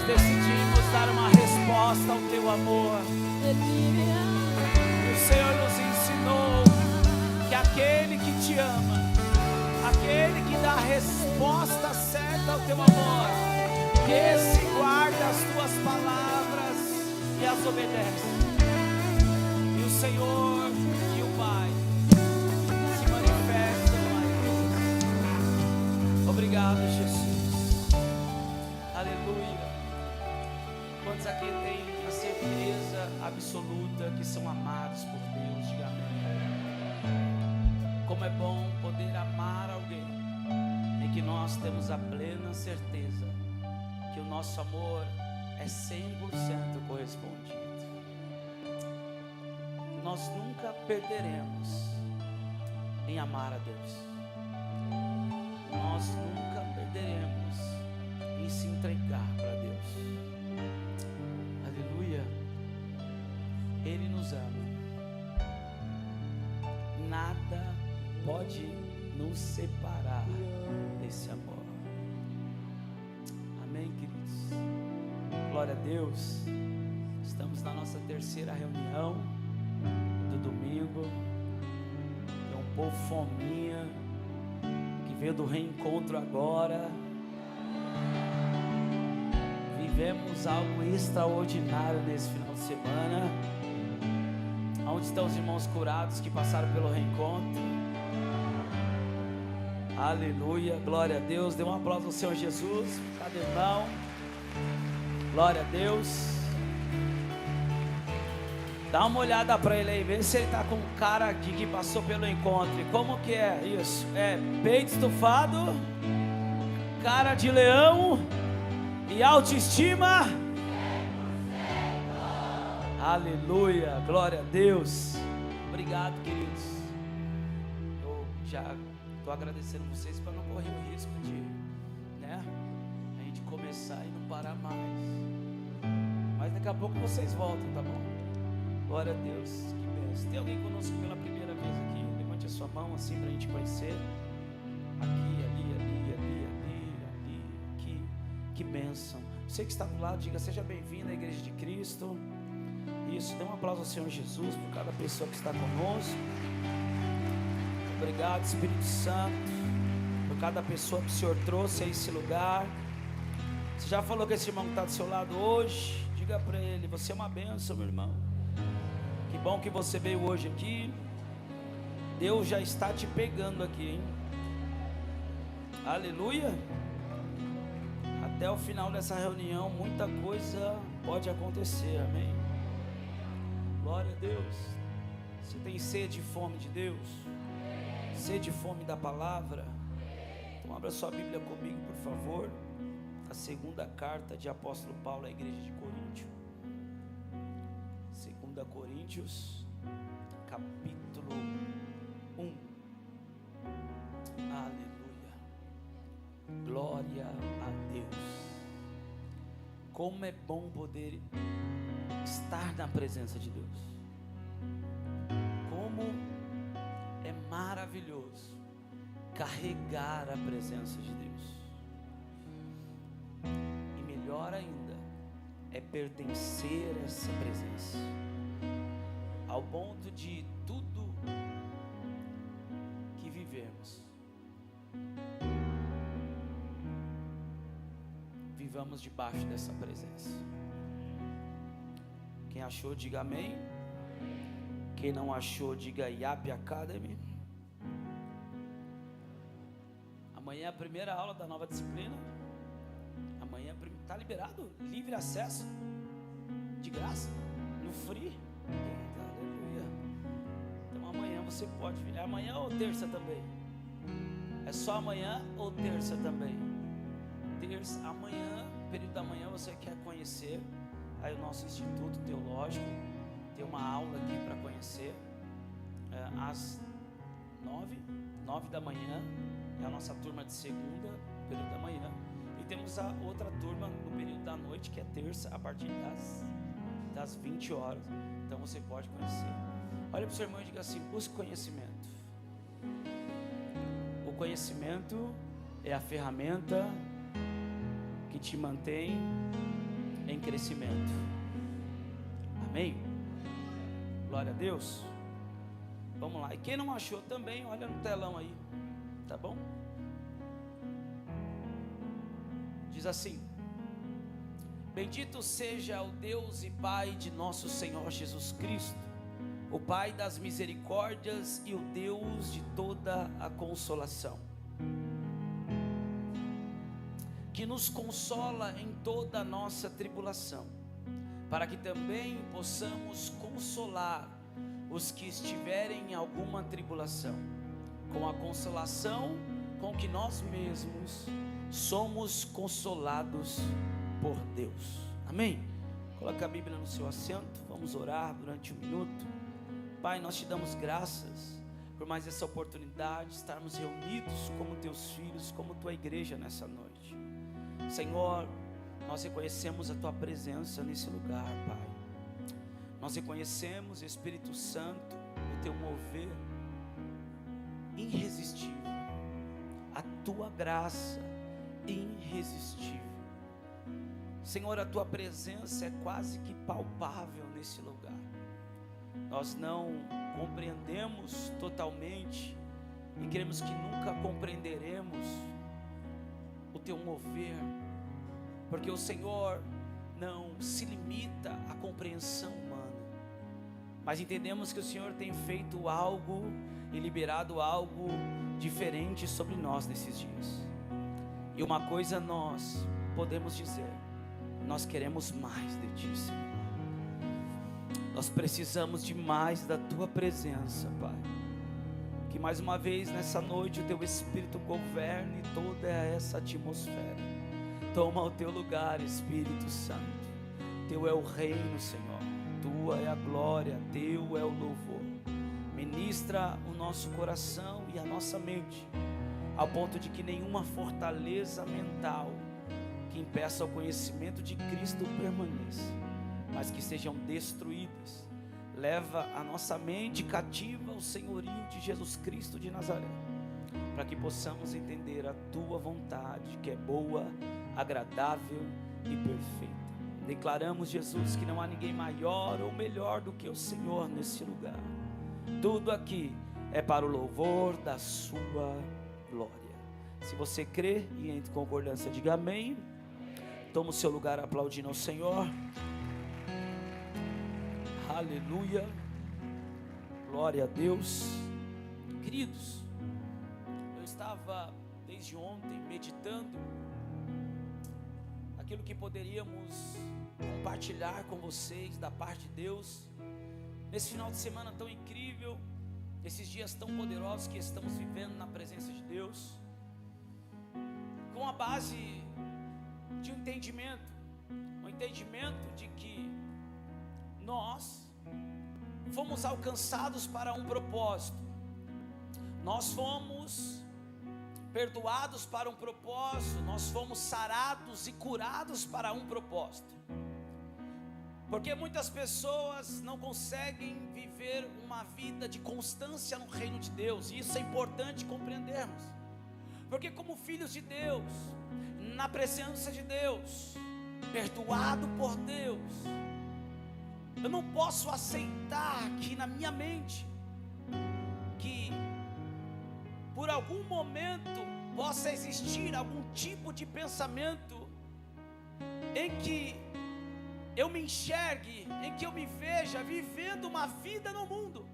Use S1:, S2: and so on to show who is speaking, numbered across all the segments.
S1: decidimos dar uma resposta ao teu amor. O Senhor nos ensinou que aquele que te ama, aquele que dá a resposta certa ao teu amor, que esse guarda as tuas palavras e as obedece. E o Senhor e o Pai se manifestam aí. Obrigado, Jesus. Aleluia. Quantos aqui têm a certeza absoluta que são amados por Deus? Diga amém. Como é bom poder amar alguém e que nós temos a plena certeza que o nosso amor é 100% correspondido. Nós nunca perderemos em amar a Deus. Nós nunca perderemos em se entregar para Deus. Aleluia. Ele nos ama. Nada pode nos separar desse amor. Amém, queridos? Glória a Deus. Estamos na nossa terceira reunião do domingo. Tem um povo fominha que veio do reencontro agora. Vivemos algo extraordinário nesse final de semana. Onde estão os irmãos curados que passaram pelo reencontro? Aleluia, glória a Deus. Dê um aplauso ao Senhor Jesus. Cada irmão, glória a Deus. Dá uma olhada para ele aí, vê se ele está com cara de que passou pelo encontro. E como que é isso? É peito estufado, cara de leão e autoestima. Aleluia, glória a Deus. Obrigado, queridos. Eu já estou agradecendo vocês para não correr o risco de, a gente começar e não parar mais. Mas daqui a pouco vocês voltam, tá bom? Glória a Deus, que bênção. Tem alguém conosco pela primeira vez aqui? Levante a sua mão assim para a gente conhecer. Aqui, ali, aqui. Que bênção. Você que está do lado, diga: seja bem-vindo à Igreja de Cristo. Isso, dê um aplauso ao Senhor Jesus por cada pessoa que está conosco. Obrigado, Espírito Santo, por cada pessoa que o Senhor trouxe a esse lugar. Você já falou com esse irmão que está do seu lado hoje? Diga para ele: você é uma bênção, meu irmão. Que bom que você veio hoje aqui. Deus já está te pegando aqui, hein? Aleluia. Até o final dessa reunião muita coisa pode acontecer, amém? Glória a Deus. Você tem sede e fome de Deus? Sede e fome da palavra? Então abra sua Bíblia comigo, por favor. A segunda carta de apóstolo Paulo à igreja de Coríntio. 2 Coríntios, capítulo 1. Aleluia. Glória a Deus. Como é bom poder estar na presença de Deus. Como é maravilhoso carregar a presença de Deus. E melhor ainda é pertencer a essa presença, ao ponto de tudo que vivemos, vivamos debaixo dessa presença. Quem achou, diga amém. Quem não achou, diga IAP Academy. Amanhã é a primeira aula da nova disciplina. Amanhã está liberado, livre acesso, de graça, no free. Eita, aleluia. Então amanhã você pode vir. É amanhã ou terça também? É só amanhã ou terça também? Terça, amanhã, período da manhã, você quer conhecer aí o nosso Instituto Teológico. Tem uma aula aqui para conhecer, às 9 da manhã, é a nossa turma de segunda, período da manhã, e temos a outra turma no período da noite, que é terça, a partir das 20 horas, então você pode conhecer. Olha para o seu irmão e diga assim: busque conhecimento. O conhecimento é a ferramenta que te mantém em crescimento. Amém? Glória a Deus. Vamos lá. E quem não achou também, olha no telão aí. Tá bom? Diz assim: bendito seja o Deus e Pai de nosso Senhor Jesus Cristo, o Pai das misericórdias e o Deus de toda a consolação, que nos consola em toda a nossa tribulação, para que também possamos consolar os que estiverem em alguma tribulação, com a consolação com que nós mesmos somos consolados por Deus. Amém? Coloque a Bíblia no seu assento, vamos orar durante um minuto. Pai, nós te damos graças por mais essa oportunidade de estarmos reunidos como teus filhos, como tua igreja nessa noite. Senhor, nós reconhecemos a tua presença nesse lugar, Pai. Nós reconhecemos, Espírito Santo, o teu mover irresistível, a tua graça irresistível. Senhor, a tua presença é quase que palpável nesse lugar. Nós não compreendemos totalmente e queremos que nunca compreenderemos o teu mover, porque o Senhor não se limita à compreensão humana, mas entendemos que o Senhor tem feito algo e liberado algo diferente sobre nós nesses dias. E uma coisa nós podemos dizer: nós queremos mais de ti, Senhor. Nós precisamos de mais da tua presença, Pai. Que mais uma vez nessa noite o teu Espírito governe toda essa atmosfera. Toma o teu lugar, Espírito Santo. Teu é o reino, Senhor. Tua é a glória, teu é o louvor. Ministra o nosso coração e a nossa mente, ao ponto de que nenhuma fortaleza mental que impeça o conhecimento de Cristo permaneça, mas que sejam destruídas. Leva a nossa mente cativa ao senhorio de Jesus Cristo de Nazaré, para que possamos entender a tua vontade, que é boa, agradável e perfeita. Declaramos, Jesus, que não há ninguém maior ou melhor do que o Senhor nesse lugar. Tudo aqui é para o louvor da sua glória. Se você crê e em concordância, diga amém. Toma o seu lugar aplaudindo ao Senhor. Aleluia. Glória a Deus. Queridos, eu estava desde ontem meditando aquilo que poderíamos compartilhar com vocês da parte de Deus nesse final de semana tão incrível, esses dias tão poderosos que estamos vivendo na presença de Deus, com a base de um entendimento de que nós fomos alcançados para um propósito, nós fomos perdoados para um propósito, nós fomos sarados e curados para um propósito. Porque muitas pessoas não conseguem viver uma vida de constância no reino de Deus, e isso é importante compreendermos. Porque como filhos de Deus, na presença de Deus, perdoado por Deus, eu não posso aceitar que na minha mente, que por algum momento possa existir algum tipo de pensamento em que eu me enxergue, em que eu me veja vivendo uma vida no mundo.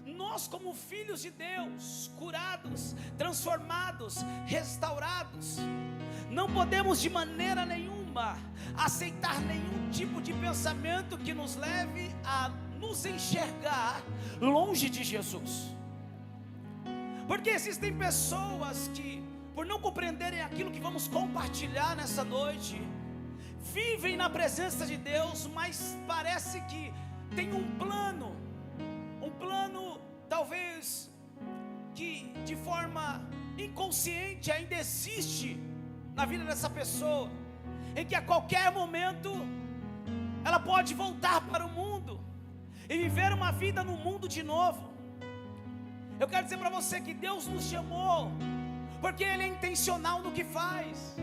S1: Nós, como filhos de Deus, curados, transformados, restaurados, não podemos de maneira nenhuma aceitar nenhum tipo de pensamento que nos leve a nos enxergar longe de Jesus. Porque existem pessoas que, por não compreenderem aquilo que vamos compartilhar nessa noite, vivem na presença de Deus, mas parece que tem um plano talvez que de forma inconsciente ainda existe na vida dessa pessoa, em que a qualquer momento ela pode voltar para o mundo e viver uma vida no mundo de novo. Eu quero dizer para você que Deus nos chamou porque Ele é intencional no que faz.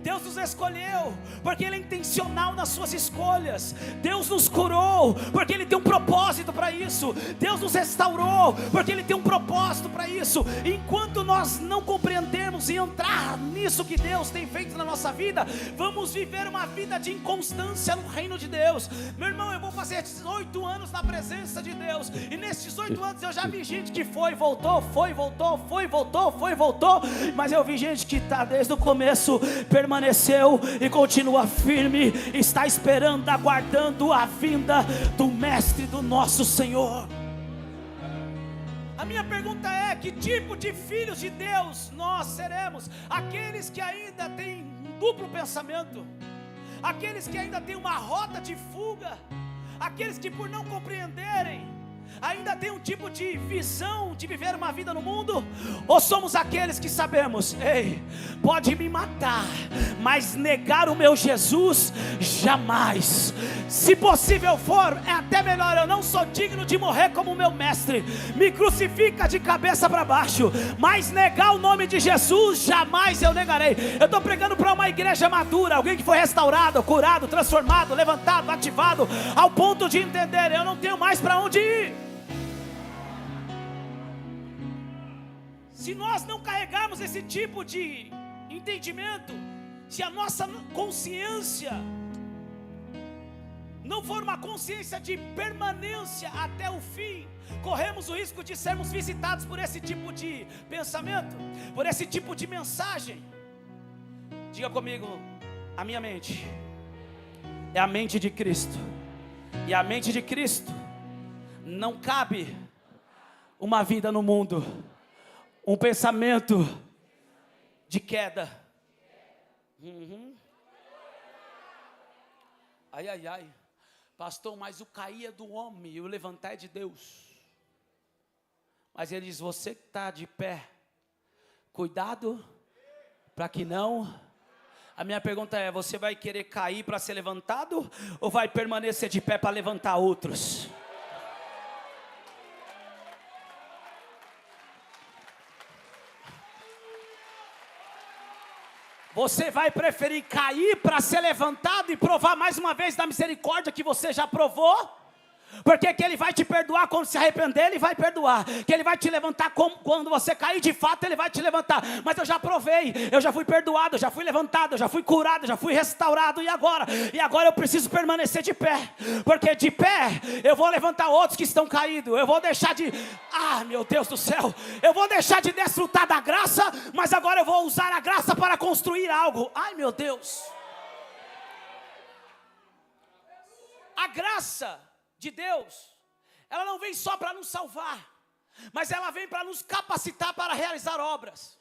S1: Deus nos escolheu, porque Ele é intencional nas suas escolhas. Deus nos curou, porque Ele tem um propósito para isso. Deus nos restaurou, porque Ele tem um propósito para isso. Enquanto nós não compreendermos e entrar nisso que Deus tem feito na nossa vida, vamos viver uma vida de inconstância no reino de Deus. Meu irmão, eu vou fazer 18 anos na presença de Deus, e nesses 18 anos eu já vi gente que voltou, mas eu vi gente que está desde o começo, permaneceu e continua firme, está esperando, aguardando a vinda do Mestre, do nosso Senhor. A minha pergunta é: que tipo de filhos de Deus nós seremos? Aqueles que ainda têm um duplo pensamento, aqueles que ainda têm uma rota de fuga, aqueles que por não compreenderem ainda tem um tipo de visão de viver uma vida no mundo? Ou somos aqueles que sabemos: ei, pode me matar, mas negar o meu Jesus, jamais. Se possível for, é até melhor, eu não sou digno de morrer como o meu mestre, me crucifica de cabeça para baixo, mas negar o nome de Jesus, jamais eu negarei. Eu estou pregando para uma igreja madura, alguém que foi restaurado, curado, transformado, levantado, ativado, ao ponto de entender: eu não tenho mais para onde ir. Se nós não carregarmos esse tipo de entendimento, se a nossa consciência não for uma consciência de permanência até o fim, corremos o risco de sermos visitados por esse tipo de pensamento, por esse tipo de mensagem. Diga comigo: a minha mente é a mente de Cristo, e a mente de Cristo não cabe uma vida no mundo, um pensamento de queda. Ai, ai, ai, pastor, mas o cair é do homem e o levantar é de Deus. Mas ele diz: você que está de pé, cuidado para que não. A minha pergunta é: você vai querer cair para ser levantado, ou vai permanecer de pé para levantar outros? Você vai preferir cair para ser levantado e provar mais uma vez da misericórdia que você já provou? Porque que Ele vai te perdoar quando se arrepender, Ele vai perdoar. Que Ele vai te levantar quando você cair, de fato Ele vai te levantar. Mas eu já provei, eu já fui perdoado, eu já fui levantado, eu já fui curado, eu já fui restaurado. E agora eu preciso permanecer de pé. Porque de pé eu vou levantar outros que estão caídos. Eu vou deixar de... meu Deus do céu, eu vou deixar de desfrutar da graça, mas agora eu vou usar a graça para construir algo. Ai, meu Deus. A graça de Deus, ela não vem só para nos salvar, mas ela vem para nos capacitar para realizar obras.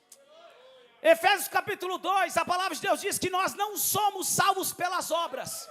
S1: Efésios capítulo 2, a palavra de Deus diz que nós não somos salvos pelas obras,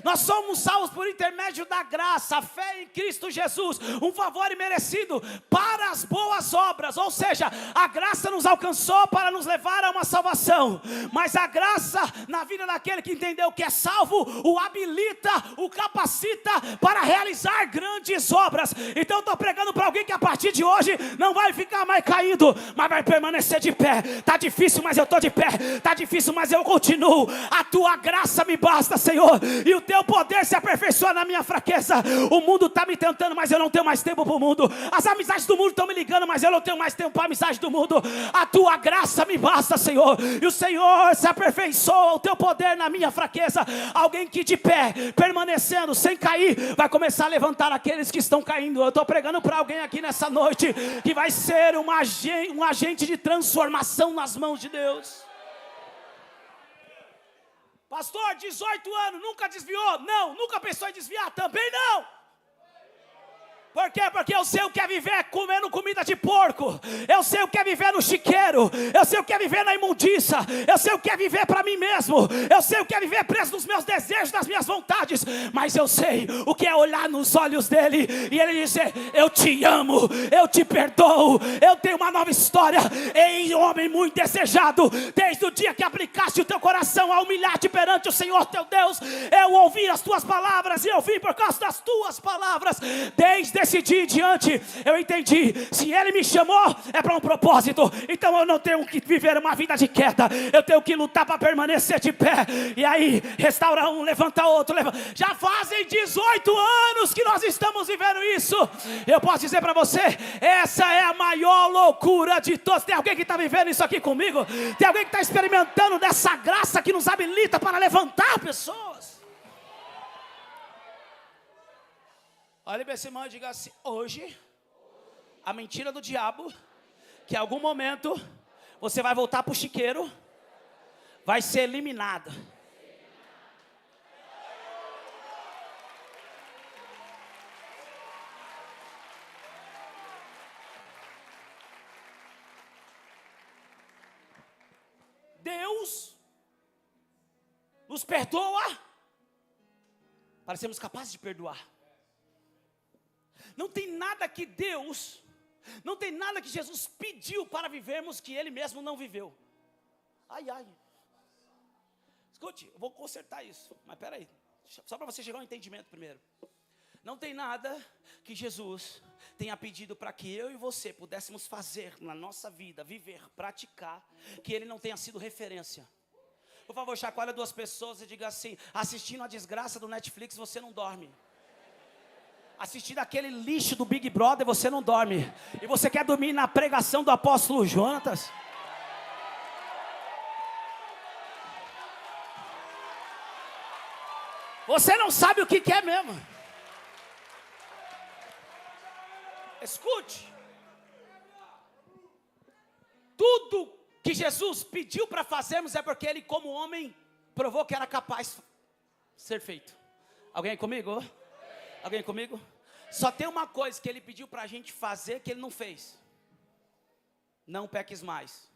S1: nós somos salvos por intermédio da graça, a fé em Cristo Jesus, um favor imerecido para as boas obras. Ou seja, a graça nos alcançou para nos levar a uma salvação, mas a graça na vida daquele que entendeu que é salvo, o habilita, o capacita para realizar grandes obras. Então eu estou pregando para alguém que a partir de hoje não vai ficar mais caído, mas vai permanecer de pé. Está difícil, mas eu estou de pé. Está difícil, mas eu continuo. A tua graça me basta, Senhor, e o teu poder se aperfeiçoa na minha fraqueza. O mundo está me tentando, mas eu não tenho mais tempo para o mundo. As amizades do mundo estão me ligando, mas eu não tenho mais tempo para a amizade do mundo. A tua graça me basta, Senhor, e o Senhor se aperfeiçoa, o teu poder na minha fraqueza. Alguém que de pé, permanecendo, sem cair, vai começar a levantar aqueles que estão caindo. Eu estou pregando para alguém aqui nessa noite que vai ser um agente de transformação nas mãos de Deus. Pastor, 18 anos, nunca desviou? Não. Nunca pensou em desviar? Também não. Por quê? Porque eu sei o que é viver comendo comida de porco. Eu sei o que é viver no chiqueiro. Eu sei o que é viver na imundícia. Eu sei o que é viver para mim mesmo. Eu sei o que é viver preso nos meus desejos, nas minhas vontades. Mas eu sei o que é olhar nos olhos dele e ele dizer: eu te amo, eu te perdoo, eu tenho uma nova história. Ei, homem muito desejado, desde o dia que aplicaste o teu coração a humilhar-te perante o Senhor teu Deus, eu ouvi as tuas palavras e eu vim por causa das tuas palavras. Desde desse dia em diante, eu entendi, se Ele me chamou, é para um propósito. Então eu não tenho que viver uma vida de queda, eu tenho que lutar para permanecer de pé. E aí, restaura um, levanta outro, já fazem 18 anos que nós estamos vivendo isso. Eu posso dizer para você, essa é a maior loucura de todos. Tem alguém que está vivendo isso aqui comigo? Tem alguém que está experimentando dessa graça que nos habilita para levantar pessoas? Olha para esse irmão e diga assim: hoje, a mentira do diabo, que em algum momento você vai voltar para o chiqueiro, vai ser eliminada. Deus nos perdoa para sermos capazes de perdoar. Não tem nada que Deus, não tem nada que Jesus pediu para vivermos que Ele mesmo não viveu. Ai, ai. Escute, eu vou consertar isso, mas peraí, só para você chegar ao entendimento primeiro. Não tem nada que Jesus tenha pedido para que eu e você pudéssemos fazer na nossa vida, viver, praticar, que Ele não tenha sido referência. Por favor, chacoalha duas pessoas e diga assim: assistindo a desgraça do Netflix você não dorme. Assistindo aquele lixo do Big Brother você não dorme. E você quer dormir na pregação do apóstolo Jonatas? Você não sabe o que quer mesmo. Escute. Tudo que Jesus pediu para fazermos é porque Ele, como homem, provou que era capaz de ser feito. Alguém comigo? Alguém comigo? Só tem uma coisa que Ele pediu para a gente fazer que Ele não fez: não peques mais.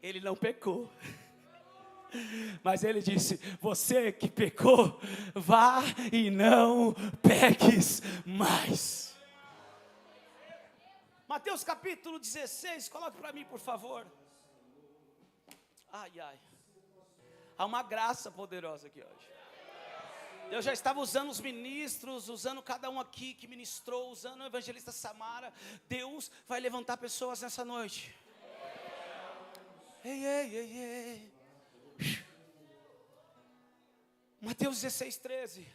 S1: Ele não pecou, mas Ele disse: você que pecou, vá e não peques mais. Mateus capítulo 16, coloque para mim por favor. Ai, ai. Há uma graça poderosa aqui hoje. Deus já estava usando os ministros, usando cada um aqui que ministrou, usando o evangelista Samara. Deus vai levantar pessoas nessa noite. Ei, ei, ei, ei. Mateus 16, 13.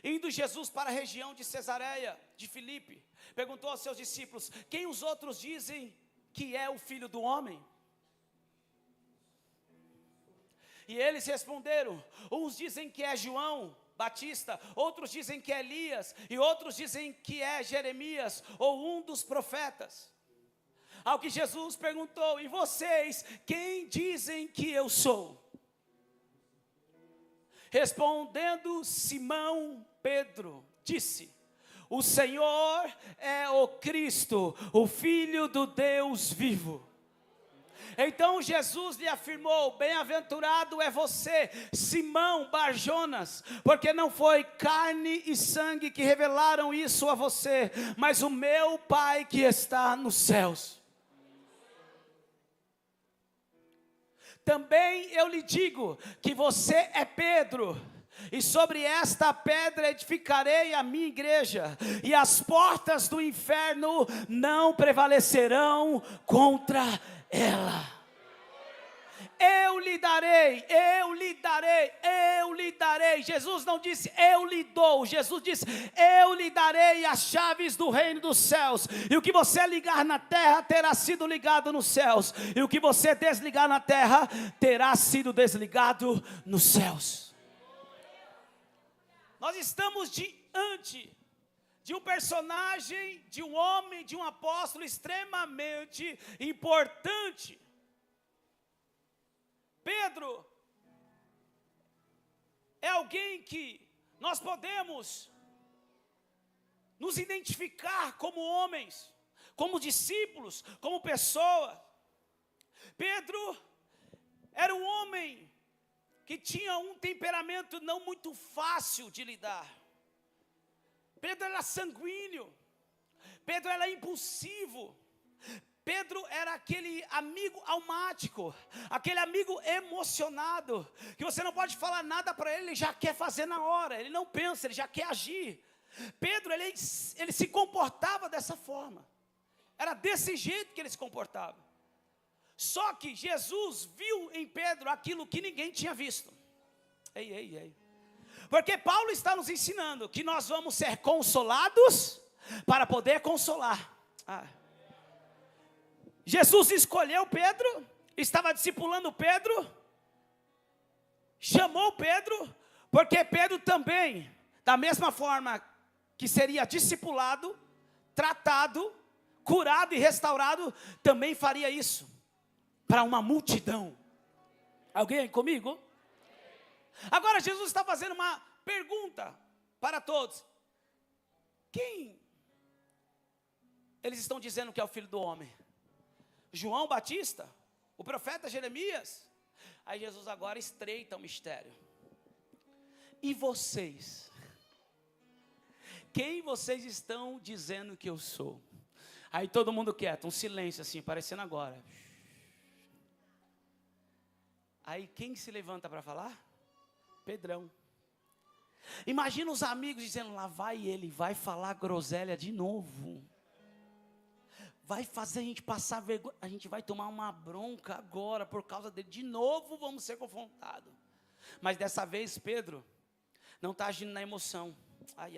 S1: Indo Jesus para a região de Cesareia de Filipe, perguntou aos seus discípulos: quem os outros dizem que é o Filho do Homem? E eles responderam: uns dizem que é João Batista, outros dizem que é Elias, e outros dizem que é Jeremias, ou um dos profetas. Ao que Jesus perguntou: e vocês, quem dizem que eu sou? Respondendo Simão Pedro, disse: o Senhor é o Cristo, o Filho do Deus vivo. Então Jesus lhe afirmou: bem-aventurado é você, Simão Bar-Jonas, porque não foi carne e sangue que revelaram isso a você, mas o meu Pai que está nos céus. Também eu lhe digo que você é Pedro, e sobre esta pedra edificarei a minha igreja, e as portas do inferno não prevalecerão contra ela. Eu lhe darei, eu lhe darei, eu lhe darei. Jesus não disse eu lhe dou, Jesus disse eu lhe darei as chaves do reino dos céus. E o que você ligar na terra terá sido ligado nos céus, e o que você desligar na terra terá sido desligado nos céus. Nós estamos diante de um personagem, de um homem, de um apóstolo extremamente importante. Pedro é alguém que nós podemos nos identificar como homens, como discípulos, como pessoa. Pedro era um homem que tinha um temperamento não muito fácil de lidar. Pedro era sanguíneo, Pedro era impulsivo, Pedro era aquele amigo almático, aquele amigo emocionado, que você não pode falar nada para ele, ele já quer fazer na hora, ele não pensa, ele já quer agir. Pedro, ele se comportava dessa forma. Era desse jeito que ele se comportava. Só que Jesus viu em Pedro aquilo que ninguém tinha visto. Ei. Porque Paulo está nos ensinando que nós vamos ser consolados para poder consolar. Jesus escolheu Pedro, estava discipulando Pedro, chamou Pedro, porque Pedro também, da mesma forma que seria discipulado, tratado, curado e restaurado, também faria isso para uma multidão. Alguém comigo? Agora Jesus está fazendo uma pergunta para todos. Quem eles estão dizendo que é o Filho do Homem? João Batista? O profeta Jeremias? Aí Jesus agora estreita o mistério. E vocês? Quem vocês estão dizendo que eu sou? Aí todo mundo quieto, um silêncio assim, parecendo agora. Aí quem se levanta para falar? Pedrão. Imagina os amigos dizendo, lá vai ele, vai falar groselha de novo. Vai fazer a gente passar vergonha, a gente vai tomar uma bronca agora por causa dele. De novo vamos ser confrontados. Mas dessa vez Pedro não está agindo na emoção. Ai.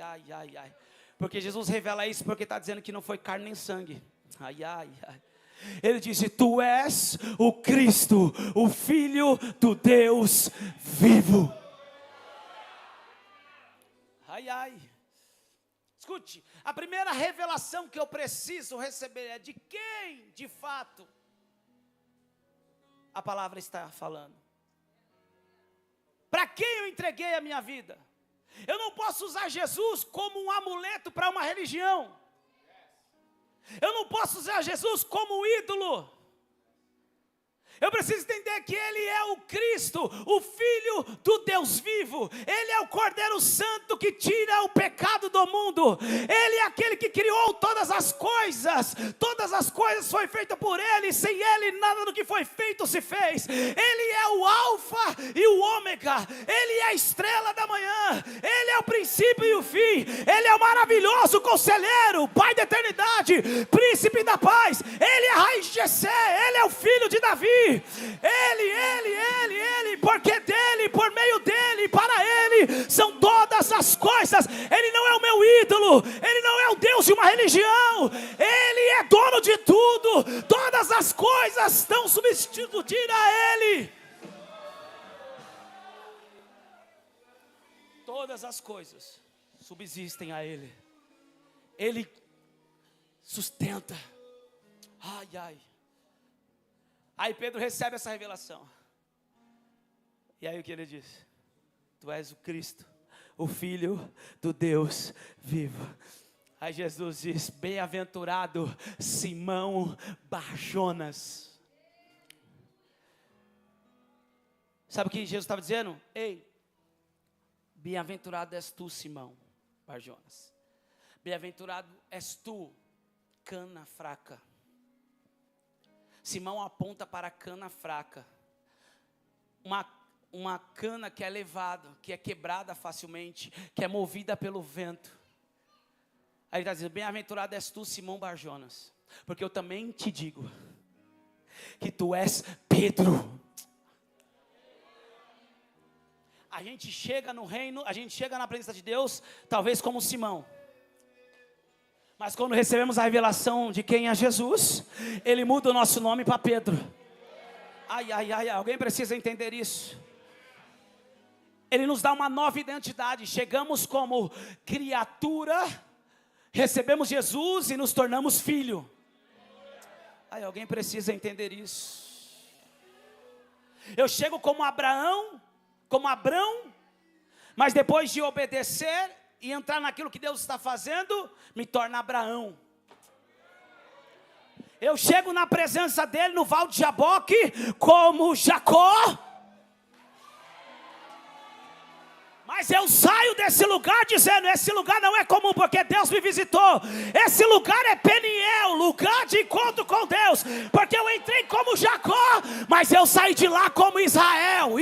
S1: Porque Jesus revela isso porque está dizendo que não foi carne nem sangue. Ai. Ele disse, tu és o Cristo, o Filho do Deus vivo. Ai. Escute, a primeira revelação que eu preciso receber é de quem, de fato, a palavra está falando. Para quem eu entreguei a minha vida? Eu não posso usar Jesus como um amuleto para uma religião. Eu não posso usar Jesus como um ídolo. Eu preciso entender que Ele é o Cristo, o Filho do Deus vivo. Ele é o Cordeiro Santo que tira o pecado do mundo. Ele é aquele que criou todas as coisas. Todas as coisas foram feitas por Ele. Sem Ele nada do que foi feito se fez. Ele é o Alfa e o Ômega. Ele é a estrela da manhã. Ele é o princípio e o fim. Ele é o maravilhoso conselheiro, Pai da eternidade, Príncipe da paz. Ele é a raiz de Jessé. Ele é o filho de Davi. Ele, porque dele, por meio dele, para ele, são todas as coisas. Ele não é o meu ídolo, ele não é o Deus de uma religião, ele é dono de tudo, todas as coisas estão substituídas a ele. Todas as coisas subsistem a ele, ele sustenta. Ai. Aí Pedro recebe essa revelação. E aí o que ele diz? Tu és o Cristo, o Filho do Deus vivo. Aí Jesus diz, bem-aventurado Simão Barjonas. Sabe o que Jesus estava dizendo? Ei, bem-aventurado és tu, Simão Barjonas. Bem-aventurado és tu, cana fraca. Simão aponta para a cana fraca, uma cana que é levada, que é quebrada facilmente, que é movida pelo vento. Aí ele está dizendo, bem-aventurado és tu, Simão Barjonas, porque eu também te digo, que tu és Pedro. A gente chega no reino, a gente chega na presença de Deus, talvez como Simão. Mas quando recebemos a revelação de quem é Jesus, Ele muda o nosso nome para Pedro. Ai, alguém precisa entender isso. Ele nos dá uma nova identidade. Chegamos como criatura, recebemos Jesus e nos tornamos filho. Ai, alguém precisa entender isso. Eu chego como Abraão, mas depois de obedecer e entrar naquilo que Deus está fazendo, me torna Abraão. Eu chego na presença dele no Val de Jaboque como Jacó, mas eu saio desse lugar dizendo, esse lugar não é comum porque Deus me visitou. Esse lugar é Peniel, lugar de encontro com Deus, porque eu entrei como Jacó, mas eu saí de lá como Israel.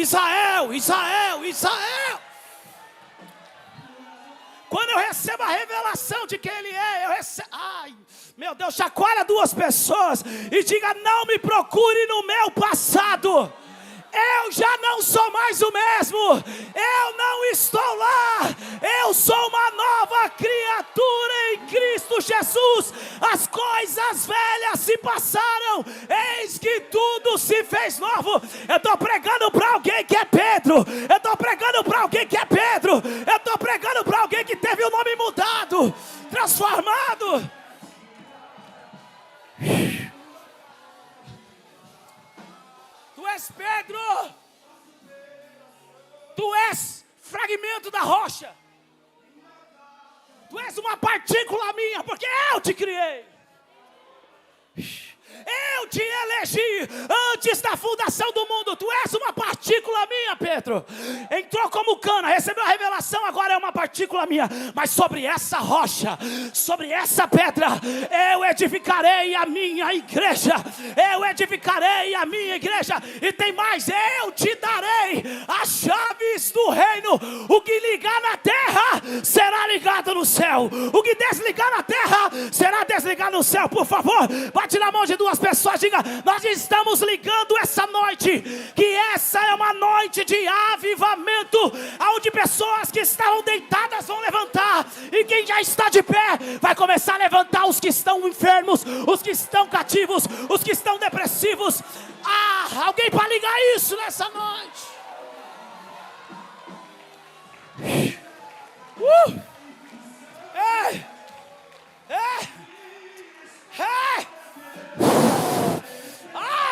S1: Quando eu recebo a revelação de quem Ele é, eu recebo. Ai, meu Deus, chacoalha 2 pessoas e diga: não me procure no meu passado. Eu já não sou mais o mesmo. Eu não estou lá. Eu sou uma nova criatura em Cristo Jesus. As coisas velhas se passaram. Eis que tudo se fez novo. Eu estou pregando para alguém que é Pedro. Eu estou pregando para alguém que é Pedro. Eu estou pregando para alguém que teve o nome mudado, transformado. Tu és Pedro, tu és fragmento da rocha, tu és uma partícula minha, porque eu te criei, eu te elegi antes da fundação do mundo. Tu és uma partícula minha, Pedro. Entrou como cana, recebeu a revelação, agora é uma partícula minha. Mas sobre essa rocha, sobre essa pedra, eu edificarei a minha igreja. Eu edificarei a minha igreja. E tem mais, eu te darei as chaves do reino. O que ligar na terra será ligado no céu. O que desligar na terra será desligado no céu. Por favor, bate na mão de 2 pessoas, diga: nós estamos ligando essa noite, que essa é uma noite de avivamento, onde pessoas que estavam deitadas vão levantar, e quem já está de pé vai começar a levantar os que estão enfermos, os que estão cativos, os que estão depressivos. Alguém para ligar isso nessa noite?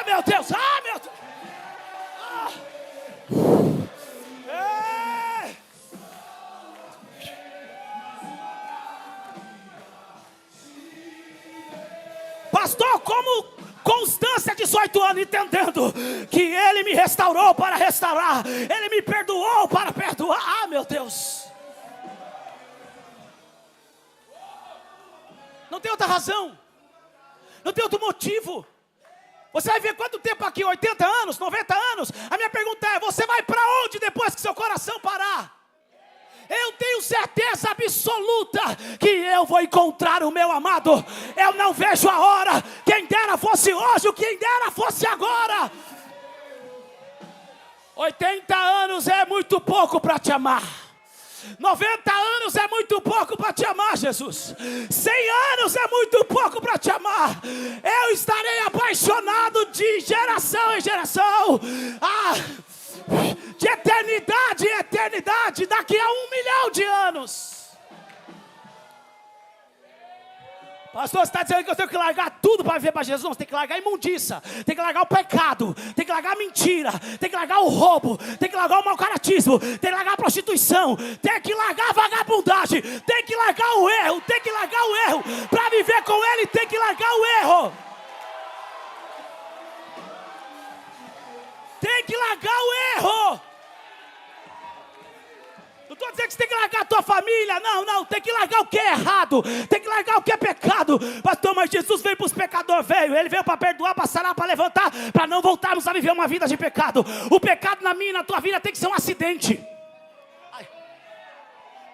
S1: Meu Deus, meu Deus. Pastor, como Constância, 18 anos, entendendo que Ele me restaurou para restaurar, Ele me perdoou para perdoar. Meu Deus. Não tem outra razão, não tem outro motivo. Você vai ver quanto tempo aqui, 80 anos, 90 anos. A minha pergunta é: você vai para onde depois que seu coração parar? Eu tenho certeza absoluta que eu vou encontrar o meu amado. Eu não vejo a hora. Quem dera fosse hoje, quem dera fosse agora. 80 anos é muito pouco para te amar. 90 anos é muito pouco para te amar, Jesus. 100 anos é muito pouco para te amar. Eu estarei apaixonado de geração em geração, de eternidade em eternidade, daqui a 1 milhão de anos. Pastor, você está dizendo que eu tenho que largar tudo para viver para Jesus? Não, você tem que largar a imundiça, tem que largar o pecado, tem que largar a mentira, tem que largar o roubo, tem que largar o mau caratismo, tem que largar a prostituição, tem que largar a vagabundagem, tem que largar o erro, tem que largar o erro. Para viver com Ele tem que largar o erro. Tem que largar o erro. Não estou dizendo que você tem que largar a tua família, não, tem que largar o que é errado, tem que largar o que é pecado. Pastor, mas Jesus veio para os pecadores, Ele veio para perdoar, para sarar, para levantar, para não voltarmos a viver uma vida de pecado. O pecado na minha e na tua vida tem que ser um acidente.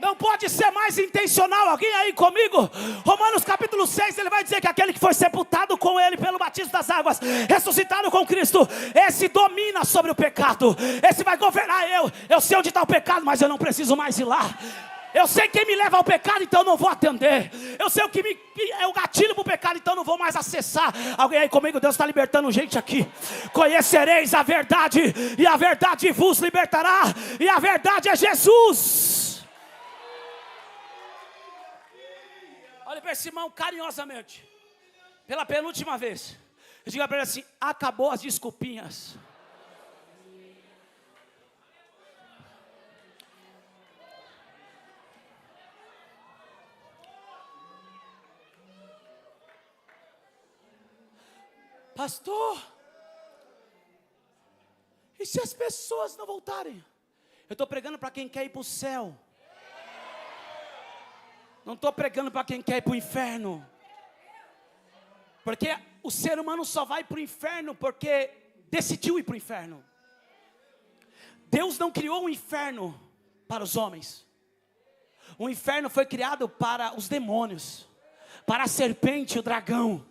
S1: Não pode ser mais intencional. Alguém aí comigo? Romanos capítulo 6, ele vai dizer que aquele que foi sepultado com Ele pelo batismo das águas, ressuscitado com Cristo, esse domina sobre o pecado. Esse vai governar. Eu sei onde está o pecado, mas eu não preciso mais ir lá. Eu sei quem me leva ao pecado, então eu não vou atender. Eu sei o que é o gatilho para o pecado, então eu não vou mais acessar. Alguém aí comigo? Deus está libertando gente aqui. Conhecereis a verdade, e a verdade vos libertará. E a verdade é Jesus. Olha para esse irmão carinhosamente, pela penúltima vez, e diga para ele assim: acabou as desculpinhas. Pastor, e se as pessoas não voltarem? Eu estou pregando para quem quer ir para o céu. Não estou pregando para quem quer ir para o inferno. Porque o ser humano só vai para o inferno porque decidiu ir para o inferno. Deus não criou um inferno para os homens. O inferno foi criado para os demônios, para a serpente e o dragão.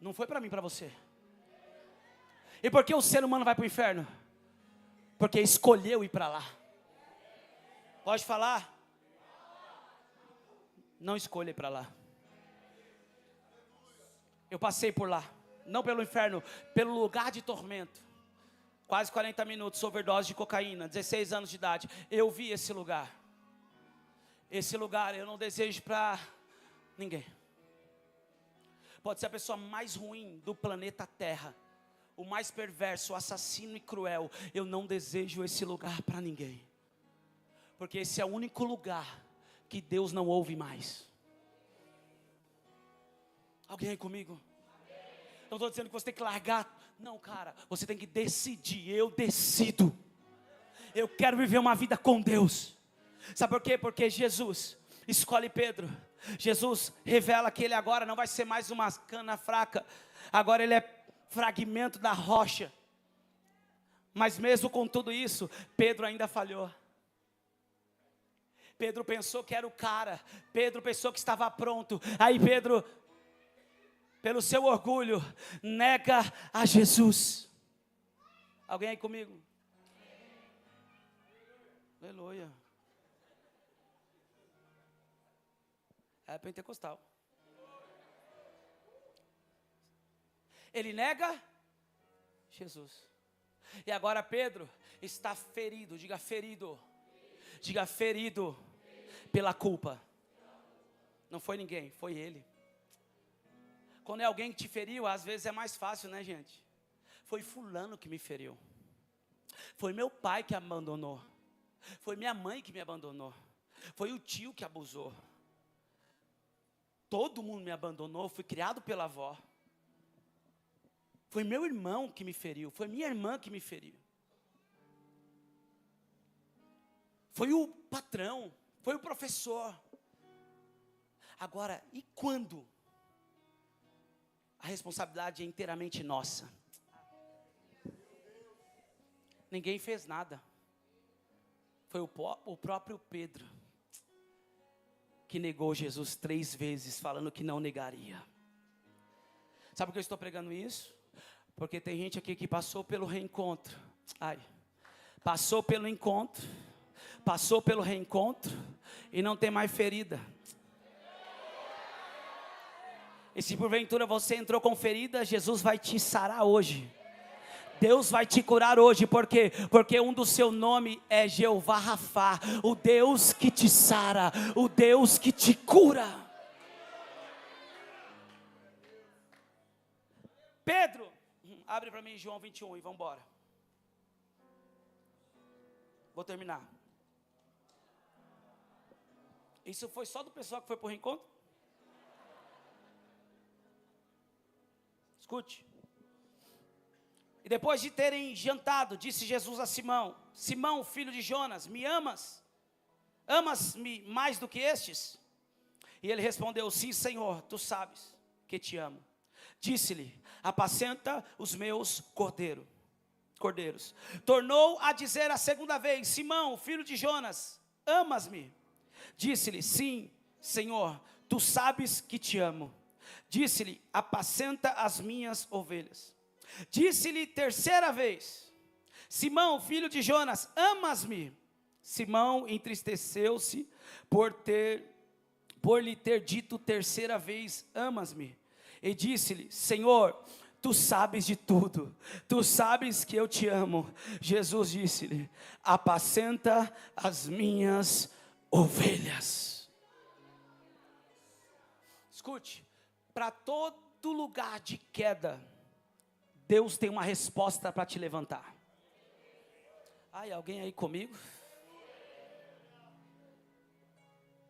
S1: Não foi para mim, para você. E por que o ser humano vai para o inferno? Porque escolheu ir para lá. Pode falar? Não escolha ir para lá. Eu passei por lá, não pelo inferno, pelo lugar de tormento. Quase 40 minutos, overdose de cocaína, 16 anos de idade. Eu vi esse lugar. Esse lugar eu não desejo para ninguém. Pode ser a pessoa mais ruim do planeta Terra, o mais perverso, o assassino e cruel. Eu não desejo esse lugar para ninguém. Porque esse é o único lugar que Deus não ouve mais. Alguém aí comigo? Não estou dizendo que você tem que largar. Não, cara, você tem que decidir. Eu decido. Eu quero viver uma vida com Deus. Sabe por quê? Porque Jesus escolhe Pedro. Jesus revela que ele agora não vai ser mais uma cana fraca. Agora ele é fragmento da rocha. Mas mesmo com tudo isso, Pedro ainda falhou. Pedro pensou que era o cara. Pedro pensou que estava pronto. Aí Pedro, pelo seu orgulho, nega a Jesus. Alguém aí comigo? Aleluia. É pentecostal. Ele nega Jesus. E agora Pedro está ferido. Diga ferido. Diga ferido pela culpa. Não foi ninguém, foi ele. Quando é alguém que te feriu, às vezes é mais fácil, né, gente? Foi fulano que me feriu. Foi meu pai que me abandonou. Foi minha mãe que me abandonou. Foi o tio que abusou. Todo mundo me abandonou, fui criado pela avó. Foi meu irmão que me feriu, foi minha irmã que me feriu. Foi o patrão, foi o professor. Agora, e quando a responsabilidade é inteiramente nossa? Ninguém fez nada. Foi o próprio Pedro que negou Jesus 3 vezes, falando que não negaria. Sabe por que eu estou pregando isso? Porque tem gente aqui que passou pelo reencontro. Passou pelo encontro, passou pelo reencontro e não tem mais ferida. E se porventura você entrou com ferida, Jesus vai te sarar hoje. Deus vai te curar hoje, por quê? Porque um do seu nome é Jeová Rafá, o Deus que te sara, o Deus que te cura. Pedro, abre para mim João 21 e vamos embora. Vou terminar. Isso foi só do pessoal que foi para o reencontro? Escute. E depois de terem jantado, disse Jesus a Simão: Simão, filho de Jonas, me amas? Amas-me mais do que estes? E ele respondeu: sim, Senhor, tu sabes que te amo. Disse-lhe: apacenta os meus cordeiros. Tornou a dizer a segunda vez: Simão, filho de Jonas, amas-me? Disse-lhe: sim, Senhor, tu sabes que te amo. Disse-lhe: apacenta as minhas ovelhas. Disse-lhe terceira vez: Simão, filho de Jonas, amas-me? Simão entristeceu-se por lhe ter dito terceira vez: amas-me? E disse-lhe: Senhor, tu sabes de tudo, tu sabes que eu te amo. Jesus disse-lhe: apacenta as minhas ovelhas. Escute, para todo lugar de queda, Deus tem uma resposta para te levantar. Alguém aí comigo?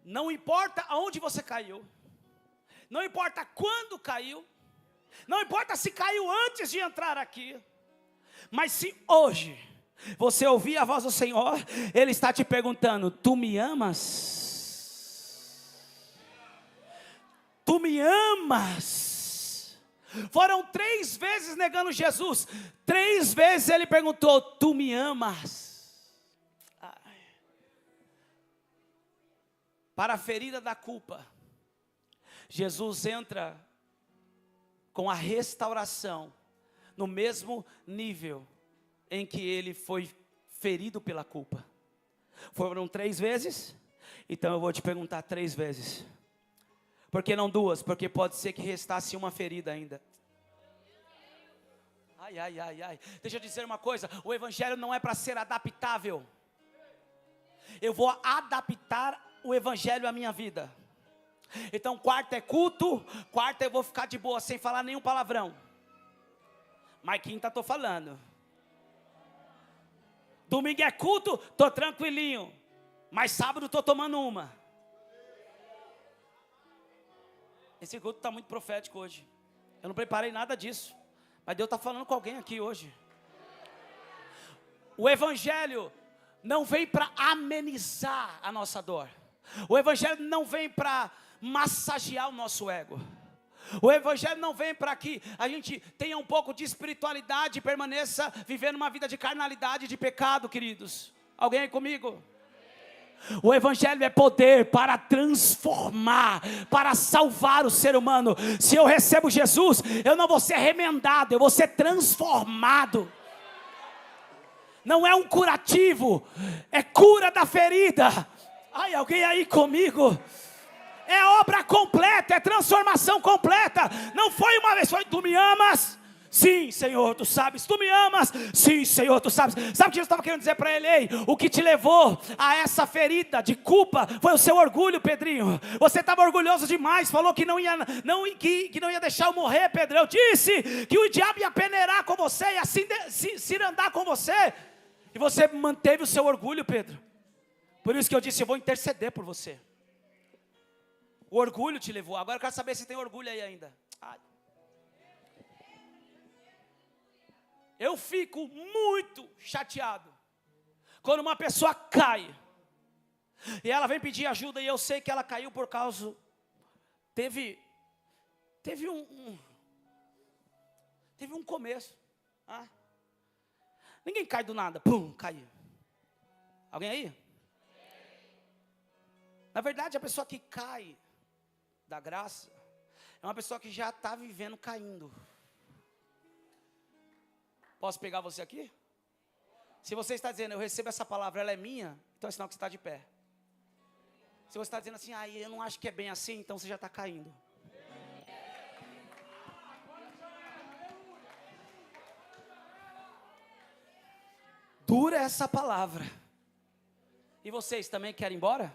S1: Não importa aonde você caiu, não importa quando caiu, não importa se caiu antes de entrar aqui, mas se hoje você ouvir a voz do Senhor, Ele está te perguntando: tu me amas? Tu me amas? Foram 3 vezes negando Jesus. 3 vezes ele perguntou: tu me amas? para a ferida da culpa, Jesus entra com a restauração no mesmo nível em que ele foi ferido pela culpa. Foram 3 vezes? Então eu vou te perguntar 3 vezes. Por que não 2? Porque pode ser que restasse uma ferida ainda. Ai, ai, ai, ai. Deixa eu dizer uma coisa, o evangelho não é para ser adaptável. Eu vou adaptar o evangelho à minha vida. Então quarta é culto, quarta eu vou ficar de boa, sem falar nenhum palavrão. Mas quinta estou falando. Domingo é culto, estou tranquilinho. Mas sábado estou tomando uma. Esse culto está muito profético hoje. Eu não preparei nada disso. Mas Deus está falando com alguém aqui hoje. O evangelho não vem para amenizar a nossa dor. O evangelho não vem para massagear o nosso ego. O evangelho não vem para que a gente tenha um pouco de espiritualidade e permaneça vivendo uma vida de carnalidade, de pecado, queridos. Alguém aí comigo? O evangelho é poder para transformar, para salvar o ser humano. Se eu recebo Jesus, eu não vou ser remendado, eu vou ser transformado. Não é um curativo, é cura da ferida. Ai, alguém aí comigo? É obra completa, é transformação completa. Não foi uma vez, foi: tu me amas? Sim, Senhor, tu sabes. Tu me amas? Sim, Senhor, tu sabes. Sabe o que Jesus estava querendo dizer para ele? Ei, o que te levou a essa ferida de culpa foi o seu orgulho, Pedrinho. Você estava orgulhoso demais, falou que não ia deixar eu morrer, Pedro. Eu disse que o diabo ia peneirar com você e assim se andar com você. E você manteve o seu orgulho, Pedro. Por isso que eu disse: eu vou interceder por você. O orgulho te levou. Agora eu quero saber se tem orgulho aí ainda. Ai. Eu fico muito chateado quando uma pessoa cai e ela vem pedir ajuda e eu sei que ela caiu por causa... Teve um começo. Ah. Ninguém cai do nada. Pum, caiu. Alguém aí? Na verdade, a pessoa que cai da graça é uma pessoa que já está vivendo caindo. Posso pegar você aqui? Se você está dizendo: eu recebo essa palavra, ela é minha, então é sinal que você está de pé. Se você está dizendo assim: eu não acho que é bem assim, então você já está caindo. Dura essa palavra. E vocês também querem ir embora?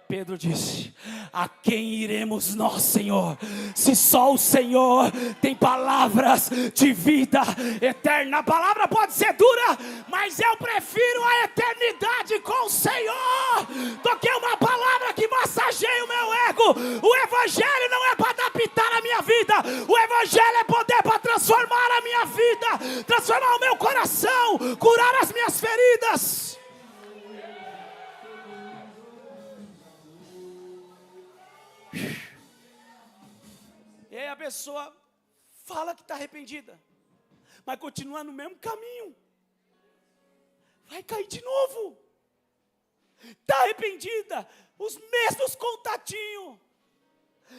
S1: Pedro disse: a quem iremos nós, Senhor? Se só o Senhor tem palavras de vida eterna. A palavra pode ser dura, mas eu prefiro a eternidade com o Senhor do que uma palavra que massageia o meu ego. O evangelho não é para adaptar a minha vida. O evangelho é poder para transformar a minha vida, transformar o meu coração, curar as minhas feridas. E aí a pessoa fala que está arrependida, mas continua no mesmo caminho. Vai cair de novo. Está arrependida, os mesmos contatinhos.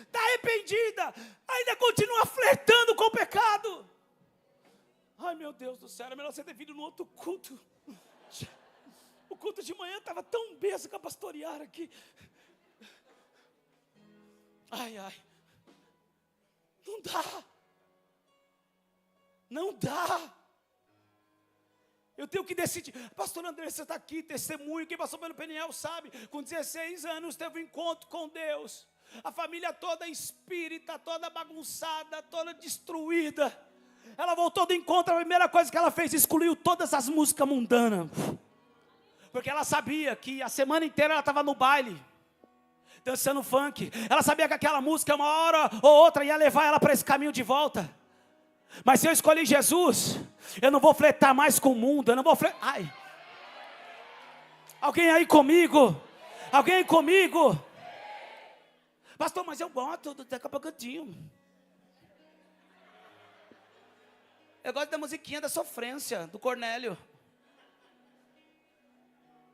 S1: Está arrependida, ainda continua flertando com o pecado. Ai, meu Deus do céu, era melhor você ter vindo no outro culto. O culto de manhã estava tão benção com a pastorear aqui. Ai, ai. Não dá. Não dá. Eu tenho que decidir. Pastor André, você está aqui, testemunho. Quem passou pelo Peniel sabe. Com 16 anos teve um encontro com Deus. A família toda espírita, toda bagunçada, toda destruída. Ela voltou do encontro, a primeira coisa que ela fez, excluiu todas as músicas mundanas. Porque ela sabia que a semana inteira ela estava no baile, dançando funk. Ela sabia que aquela música, uma hora ou outra, ia levar ela para esse caminho de volta. Mas se eu escolhi Jesus, eu não vou flertar mais com o mundo. Eu não vou flertar. Ai. Alguém aí comigo? Alguém aí comigo? Pastor, mas eu boto do Teca Pagodinho. Eu gosto da musiquinha da sofrência, do Cornélio.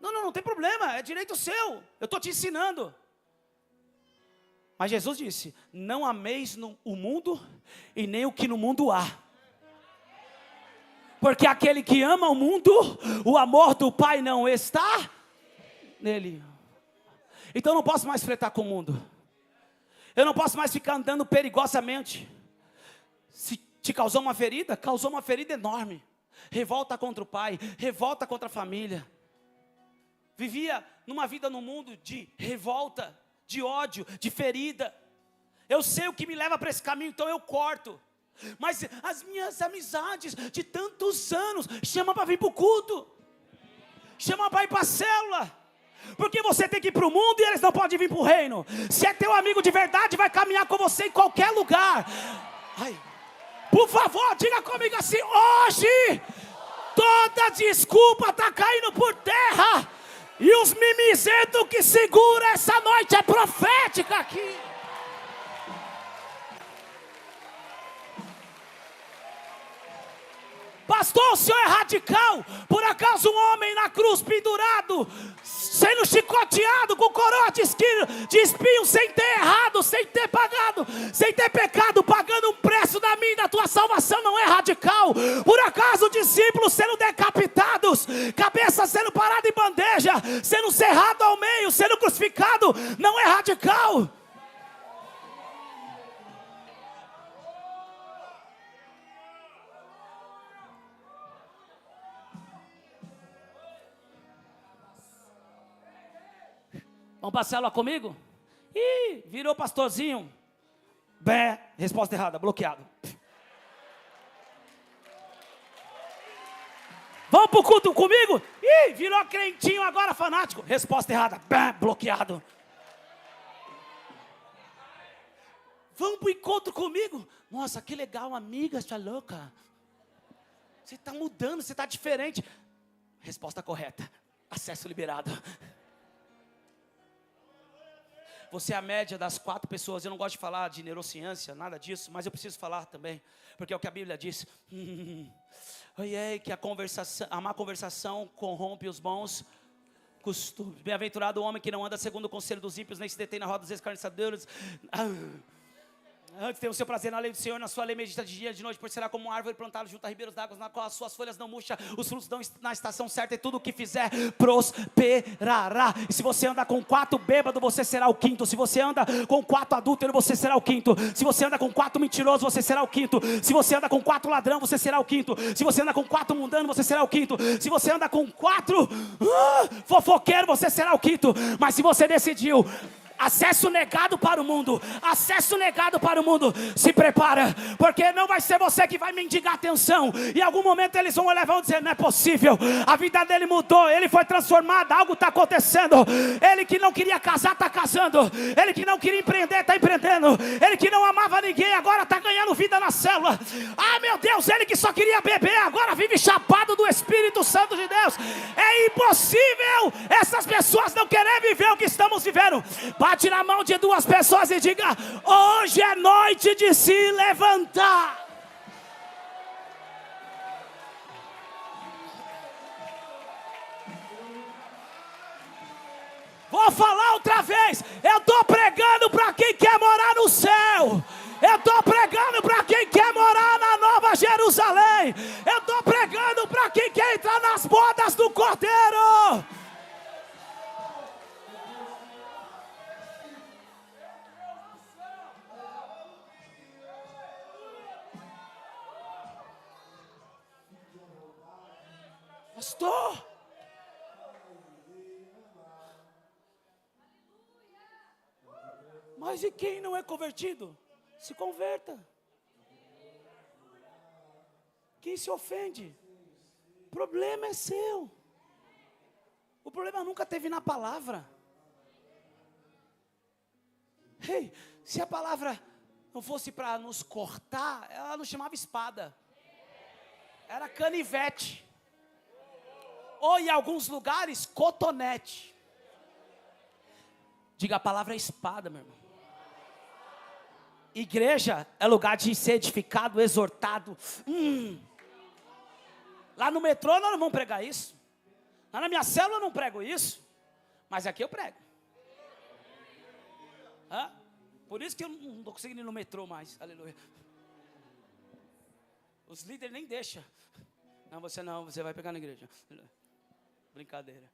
S1: Não, não tem problema, é direito seu. Eu estou te ensinando. Mas Jesus disse: não ameis o mundo e nem o que no mundo há. Porque aquele que ama o mundo, o amor do Pai não está nele. Então eu não posso mais fretar com o mundo. Eu não posso mais ficar andando perigosamente. Se te causou uma ferida enorme. Revolta contra o pai, revolta contra a família. Vivia numa vida no mundo de revolta, de ódio, de ferida. Eu sei o que me leva para esse caminho, então eu corto. Mas as minhas amizades de tantos anos, chama para vir para o culto. Chama para ir para a célula. Porque você tem que ir para o mundo e eles não podem vir para o reino. Se é teu amigo de verdade, vai caminhar com você em qualquer lugar. Ai, por favor, diga comigo assim: hoje, toda desculpa está caindo por terra. E os mimizentos que segura essa noite é profética aqui. Pastor, o senhor é radical. Por acaso um homem na cruz pendurado, sendo chicoteado com coroa de espinho, sem ter errado, sem ter pagado, sem ter pecado, pagando um preço da minha e da tua salvação, não é radical? Por acaso discípulos sendo decapitados, cabeça sendo parada em bandeja, sendo cerrado ao meio, sendo crucificado, não é radical? Vamos para a célula comigo? Ih, virou pastorzinho. Bé, resposta errada, bloqueado. Vamos para o culto comigo? Ih, virou crentinho agora, fanático. Resposta errada, bé, bloqueado. Vamos para o encontro comigo? Nossa, que legal, amiga, você é louca. Você está mudando, você está diferente. Resposta correta, acesso liberado. Você é a média das 4 pessoas. Eu não gosto de falar de neurociência, nada disso, mas eu preciso falar também, porque é o que a Bíblia diz. Que a má conversação corrompe os bons costumes. Bem-aventurado o homem que não anda segundo o conselho dos ímpios, nem se detém na roda dos escarnecedores. Antes tem o seu prazer na lei do Senhor, na sua lei medita de dia e de noite, pois será como uma árvore plantada junto a ribeiros d'água, na qual as suas folhas não murcham, os frutos dão na estação certa, e tudo o que fizer prosperará. E se você anda com 4 bêbados, você será o 5º. Se você anda com 4 adúlteros, você será o 5º. Se você anda com 4 mentirosos, você será o 5º. Se você anda com 4 ladrão, você será o 5º. Se você anda com 4 mundanos, você será o 5º. Se você anda com 4 fofoqueiros, você será o 5º. Mas se você decidiu acesso negado para o mundo, acesso negado para o mundo, se prepara, porque não vai ser você que vai mendigar atenção. Em algum momento eles vão olhar e vão dizer: não é possível, a vida dele mudou, ele foi transformado, algo está acontecendo. Ele que não queria casar está casando, ele que não queria empreender está empreendendo, ele que não amava ninguém agora está ganhando vida na célula. Ah, meu Deus, ele que só queria beber agora vive chapado do Espírito Santo de Deus. É impossível essas pessoas não querem viver o que estamos vivendo. Bate na mão de 2 pessoas e diga: hoje é noite de se levantar. Vou falar outra vez. Eu estou pregando para quem quer morar no céu. Eu estou pregando para quem quer morar na Nova Jerusalém. Eu estou pregando para quem quer entrar nas bodas do Cordeiro. Pastor, mas e quem não é convertido? Se converta. Quem se ofende? O problema é seu. O problema nunca teve na palavra. Ei, se a palavra não fosse para nos cortar, ela não chamava espada. Era canivete. Ou em alguns lugares, cotonete. Diga a palavra espada, meu irmão. Igreja é lugar de ser edificado, exortado. Lá no metrô nós não vamos pregar isso. Lá na minha célula eu não prego isso, mas aqui eu prego. Por isso que eu não estou conseguindo ir no metrô mais. Aleluia. Os líderes nem deixam. Não, você vai pegar na igreja. Brincadeira.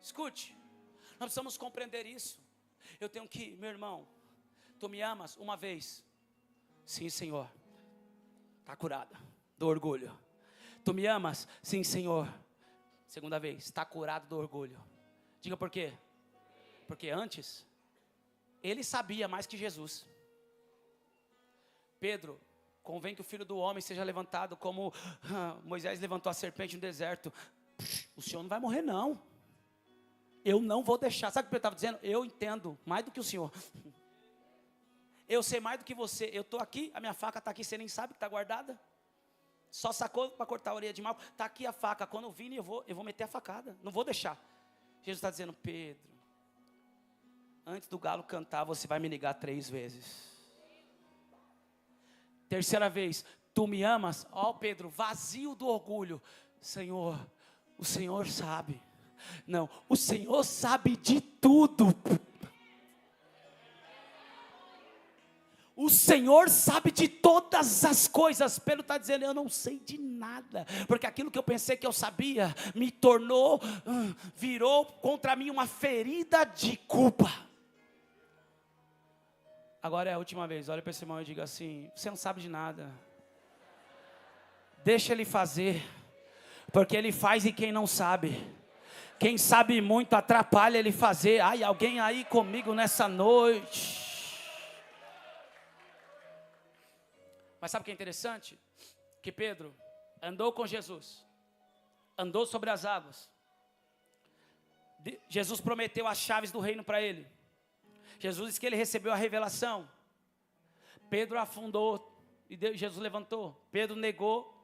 S1: Escute, nós precisamos compreender isso. Eu tenho que, meu irmão, tu me amas uma vez? Sim, Senhor. Está curada do orgulho. Tu me amas? Sim, Senhor. Segunda vez, está curado do orgulho. Diga por quê? Porque antes, ele sabia mais que Jesus. Pedro, convém que o Filho do Homem seja levantado como Moisés levantou a serpente no deserto. O Senhor não vai morrer não. Eu não vou deixar. Sabe o que Pedro estava dizendo? Eu entendo mais do que o Senhor. Eu sei mais do que você. Eu estou aqui, a minha faca está aqui, você nem sabe que está guardada. Só sacou para cortar a orelha de mal. Está aqui a faca, quando eu vir eu vou meter a facada. Não vou deixar. Jesus está dizendo, Pedro, antes do galo cantar, você vai me ligar 3 vezes. Terceira vez, tu me amas? Pedro, vazio do orgulho. Senhor, o Senhor sabe. Não, o Senhor sabe de tudo. O Senhor sabe de todas as coisas. Pedro está dizendo, eu não sei de nada. Porque aquilo que eu pensei que eu sabia, me tornou, virou contra mim uma ferida de culpa. Agora é a última vez, olha para esse irmão e diga assim, você não sabe de nada. Deixa ele fazer, porque ele faz e quem não sabe. Quem sabe muito atrapalha ele fazer. Ai, alguém aí comigo nessa noite. Mas sabe o que é interessante? Que Pedro andou com Jesus, andou sobre as águas. Jesus prometeu as chaves do reino para ele. Jesus disse que ele recebeu a revelação. Pedro afundou e Jesus levantou. Pedro negou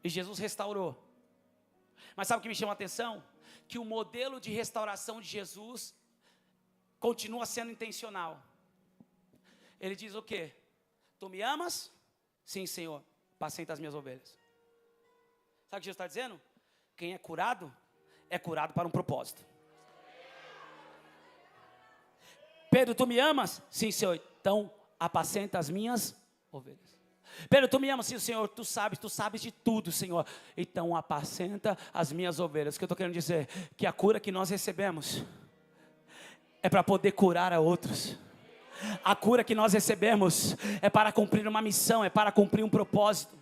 S1: e Jesus restaurou. Mas sabe o que me chama a atenção? Que o modelo de restauração de Jesus continua sendo intencional. Ele diz o quê? Tu me amas? Sim, Senhor, apacenta as minhas ovelhas. Sabe o que Jesus está dizendo? Quem é curado para um propósito. Pedro, tu me amas? Sim, Senhor, então apacenta as minhas ovelhas. Pedro, tu me amas? Sim, Senhor, tu sabes de tudo, Senhor. Então apacenta as minhas ovelhas. O que eu estou querendo dizer? Que a cura que nós recebemos é para poder curar a outros. A cura que nós recebemos é para cumprir uma missão, é para cumprir um propósito.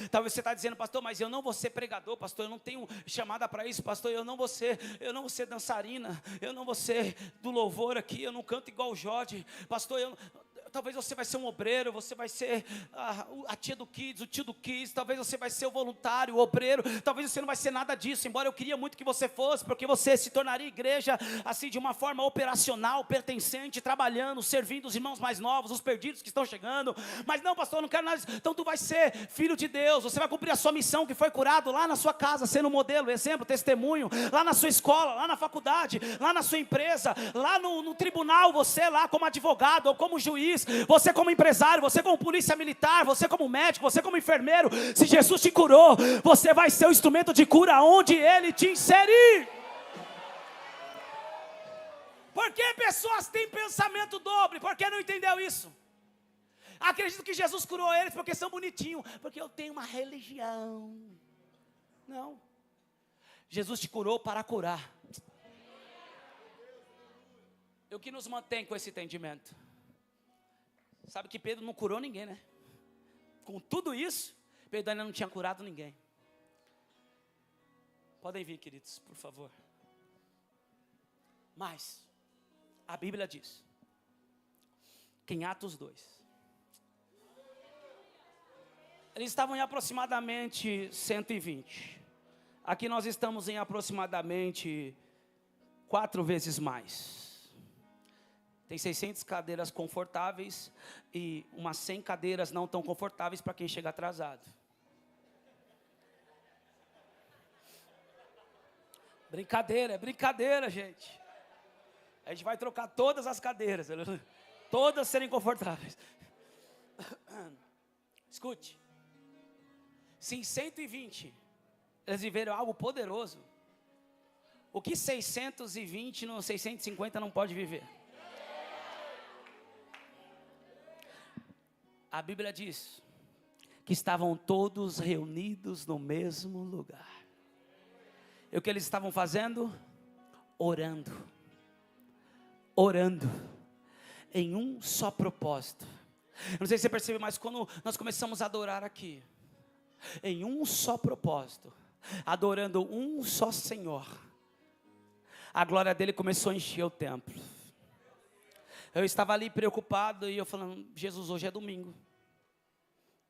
S1: Talvez você está dizendo, pastor, mas eu não vou ser pregador, pastor, eu não tenho chamada para isso, pastor, eu não vou ser dançarina, eu não vou ser do louvor aqui, eu não canto igual o Jorge, pastor, talvez você vai ser um obreiro, você vai ser a tia do Kids, o tio do Kids, talvez você vai ser o voluntário, o obreiro, talvez você não vai ser nada disso, embora eu queria muito que você fosse, porque você se tornaria igreja, assim, de uma forma operacional, pertencente, trabalhando, servindo os irmãos mais novos, os perdidos que estão chegando, mas não, pastor, eu não quero nada disso. Então tu vai ser filho de Deus, você vai cumprir a sua missão, que foi curado lá na sua casa, sendo modelo, exemplo, testemunho, lá na sua escola, lá na faculdade, lá na sua empresa, lá no tribunal, você lá como advogado, ou como juiz, você como empresário, você como polícia militar, você como médico, você como enfermeiro. Se Jesus te curou, você vai ser o instrumento de cura onde Ele te inserir. Por que pessoas têm pensamento dobre? Por que não entendeu isso? Acredito que Jesus curou eles porque são bonitinhos, porque eu tenho uma religião. Não, Jesus te curou para curar. E o que nos mantém com esse entendimento? Sabe que Pedro não curou ninguém, né? Com tudo isso, Pedro ainda não tinha curado ninguém. Podem vir, queridos, por favor. Mas a Bíblia diz que em Atos 2, eles estavam em aproximadamente 120. Aqui nós estamos em aproximadamente 4 vezes mais. Tem 600 cadeiras confortáveis e umas 100 cadeiras não tão confortáveis para quem chega atrasado. Brincadeira, é brincadeira, gente. A gente vai trocar todas as cadeiras, todas serem confortáveis. Escute, se em 120 eles viveram algo poderoso, O que 620 no 650 não pode viver? A Bíblia diz que estavam todos reunidos no mesmo lugar. E o que eles estavam fazendo? Orando. Orando. Em um só propósito. Eu não sei se você percebe, mas quando nós começamos a adorar aqui, em um só propósito, adorando um só Senhor, a glória dele começou a encher o templo. Eu estava ali preocupado e eu falando, Jesus, hoje é domingo.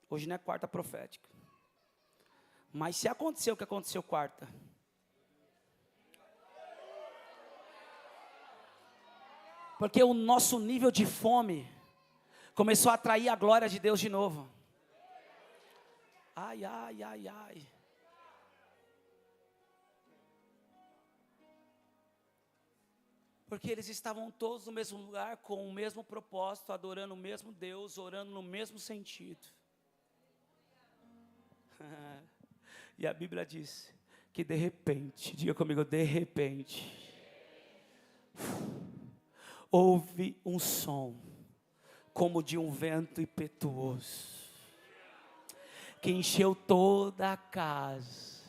S1: Hoje não é quarta profética. Mas se aconteceu o que aconteceu quarta, porque o nosso nível de fome começou a atrair a glória de Deus de novo. Ai, ai, ai, ai. Porque eles estavam todos no mesmo lugar, com o mesmo propósito, adorando o mesmo Deus, orando no mesmo sentido. E a Bíblia diz que de repente, diga comigo, de repente, houve um som, como de um vento impetuoso, que encheu toda a casa.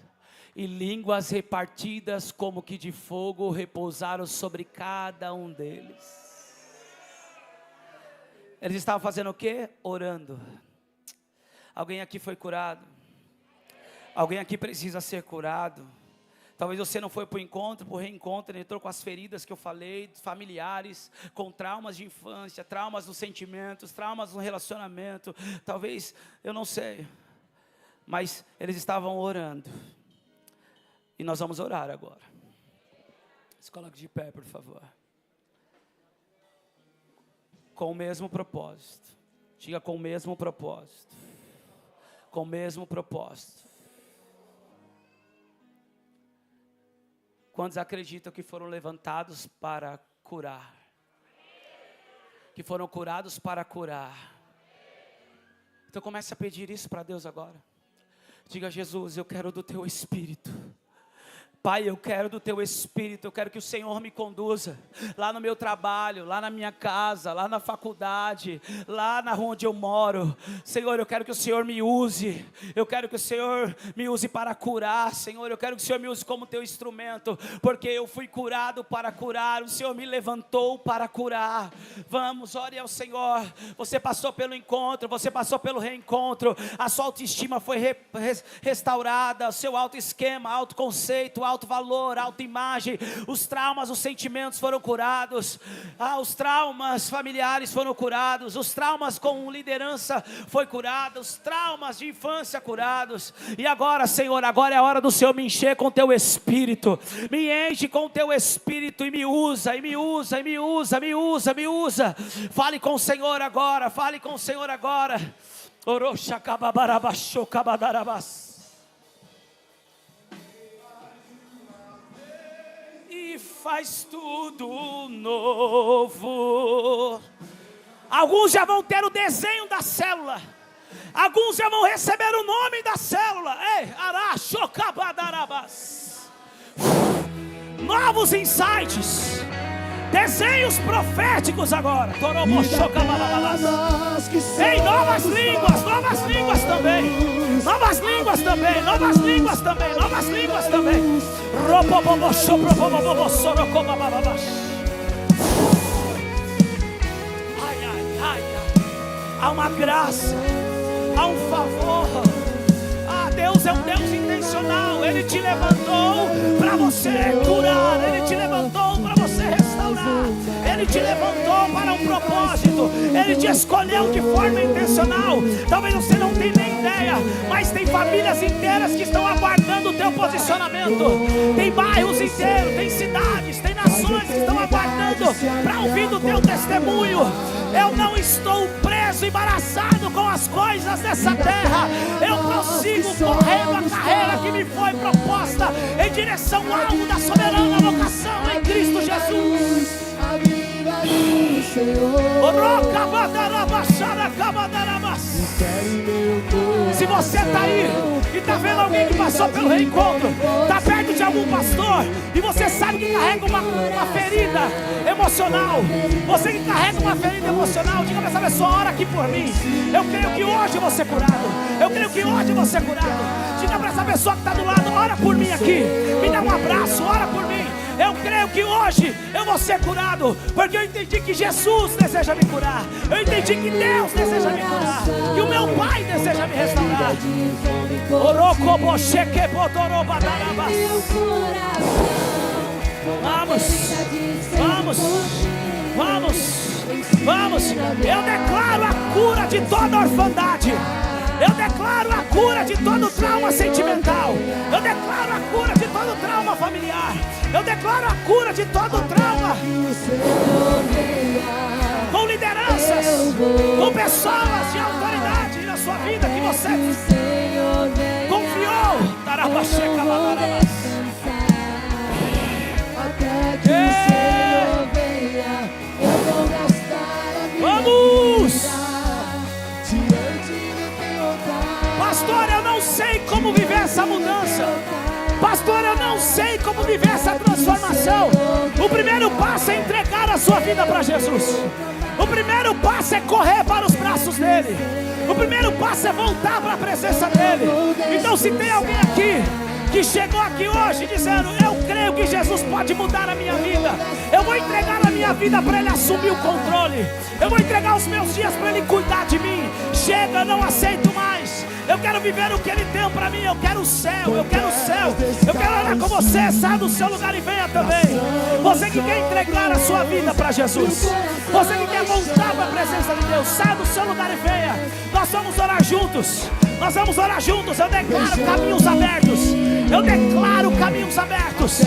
S1: E línguas repartidas como que de fogo repousaram sobre cada um deles. Eles estavam fazendo o quê? Orando. Alguém aqui foi curado? Alguém aqui precisa ser curado? Talvez você não foi para o encontro, para o reencontro, entrou com as feridas que eu falei, familiares, com traumas de infância, traumas nos sentimentos, traumas no relacionamento. Talvez, eu não sei, mas eles estavam orando. E nós vamos orar agora. Se coloque de pé, por favor. Com o mesmo propósito. Diga com o mesmo propósito. Com o mesmo propósito. Quantos acreditam que foram levantados para curar? Que foram curados para curar. Então comece a pedir isso para Deus agora. Diga, Jesus, eu quero do teu Espírito. Pai, eu quero do teu Espírito, eu quero que o Senhor me conduza, lá no meu trabalho, lá na minha casa, lá na faculdade, lá na rua onde eu moro. Senhor, eu quero que o Senhor me use, eu quero que o Senhor me use para curar. Senhor, eu quero que o Senhor me use como teu instrumento, porque eu fui curado para curar, o Senhor me levantou para curar. Vamos, ore ao Senhor. Você passou pelo encontro, você passou pelo reencontro, a sua autoestima foi restaurada, o seu autoesquema, autoconceito, alto valor, autoimagem, os traumas, os sentimentos foram curados, os traumas familiares foram curados, os traumas com liderança foi curado, os traumas de infância curados. E agora, Senhor, agora é a hora do Senhor me encher com teu Espírito, me enche com teu Espírito e me usa, e me usa, e me usa, me usa, me usa. Fale com o Senhor agora, fale com o Senhor agora. Oroxa kababarabasho kabadarabas. E faz tudo novo. Alguns já vão ter o desenho da célula. Alguns já vão receber o nome da célula. Ei, arachocabadarabas. Novos insights. Desenhos proféticos agora. Ei, novas línguas também. Novas línguas também, novas línguas também, novas línguas também. Ai, ai, ai. Há uma graça, há um favor. Deus é um Deus intencional. Ele te levantou para você curar. Ele te levantou para você restaurar. Ele te levantou para um propósito. Ele te escolheu de forma intencional. Talvez você não tenha nem ideia, mas tem famílias inteiras que estão aguardando o teu posicionamento. Tem bairros inteiros, tem cidades, tem nações que estão aguardando para ouvir do teu testemunho. Eu não estou preso, embaraçado com as coisas dessa terra. Eu prossigo correndo a carreira que me foi proposta em direção ao alvo da soberana vocação em Cristo Jesus. Se você está aí e está vendo alguém que passou pelo reencontro, está perto de de algum pastor e você sabe que carrega uma ferida emocional. Você que carrega uma ferida emocional, diga para essa pessoa: ora aqui por mim. Eu creio que hoje eu vou ser curado. Eu creio que hoje eu vou ser curado. Diga para essa pessoa que está do lado: ora por mim aqui. Me dá um abraço, ora por mim. Eu creio que hoje eu vou ser curado, porque eu entendi que Jesus deseja me curar. Eu entendi que Deus deseja me curar, que o meu Pai deseja me restaurar. Vamos. Eu declaro a cura de toda orfandade. Eu declaro a cura de todo trauma sentimental. Eu declaro a cura de todo trauma familiar. Eu declaro a cura de todo trauma com lideranças, com pessoas de autoridade na sua vida que você confiou. Vamos! Pastor, eu não sei como viver essa mudança. Pastor, eu não sei como viver essa transformação. O primeiro passo é entregar a sua vida para Jesus. O primeiro passo é correr para os braços dele. O primeiro passo é voltar para a presença dele. Então, se tem alguém aqui que chegou aqui hoje dizendo: eu creio que Jesus pode mudar a minha vida, eu vou entregar a minha vida para Ele assumir o controle, eu vou entregar os meus dias para Ele cuidar de mim. Chega, não aceito mais. Eu quero viver o que Ele tem para mim. Eu quero o céu, eu quero o céu. Eu quero orar com você. Saia do seu lugar e venha também. Você que quer entregar a sua vida para Jesus, você que quer voltar para a presença de Deus, saia do seu lugar e venha. Nós vamos orar juntos. Nós vamos orar juntos. Eu declaro caminhos abertos. Eu declaro caminhos abertos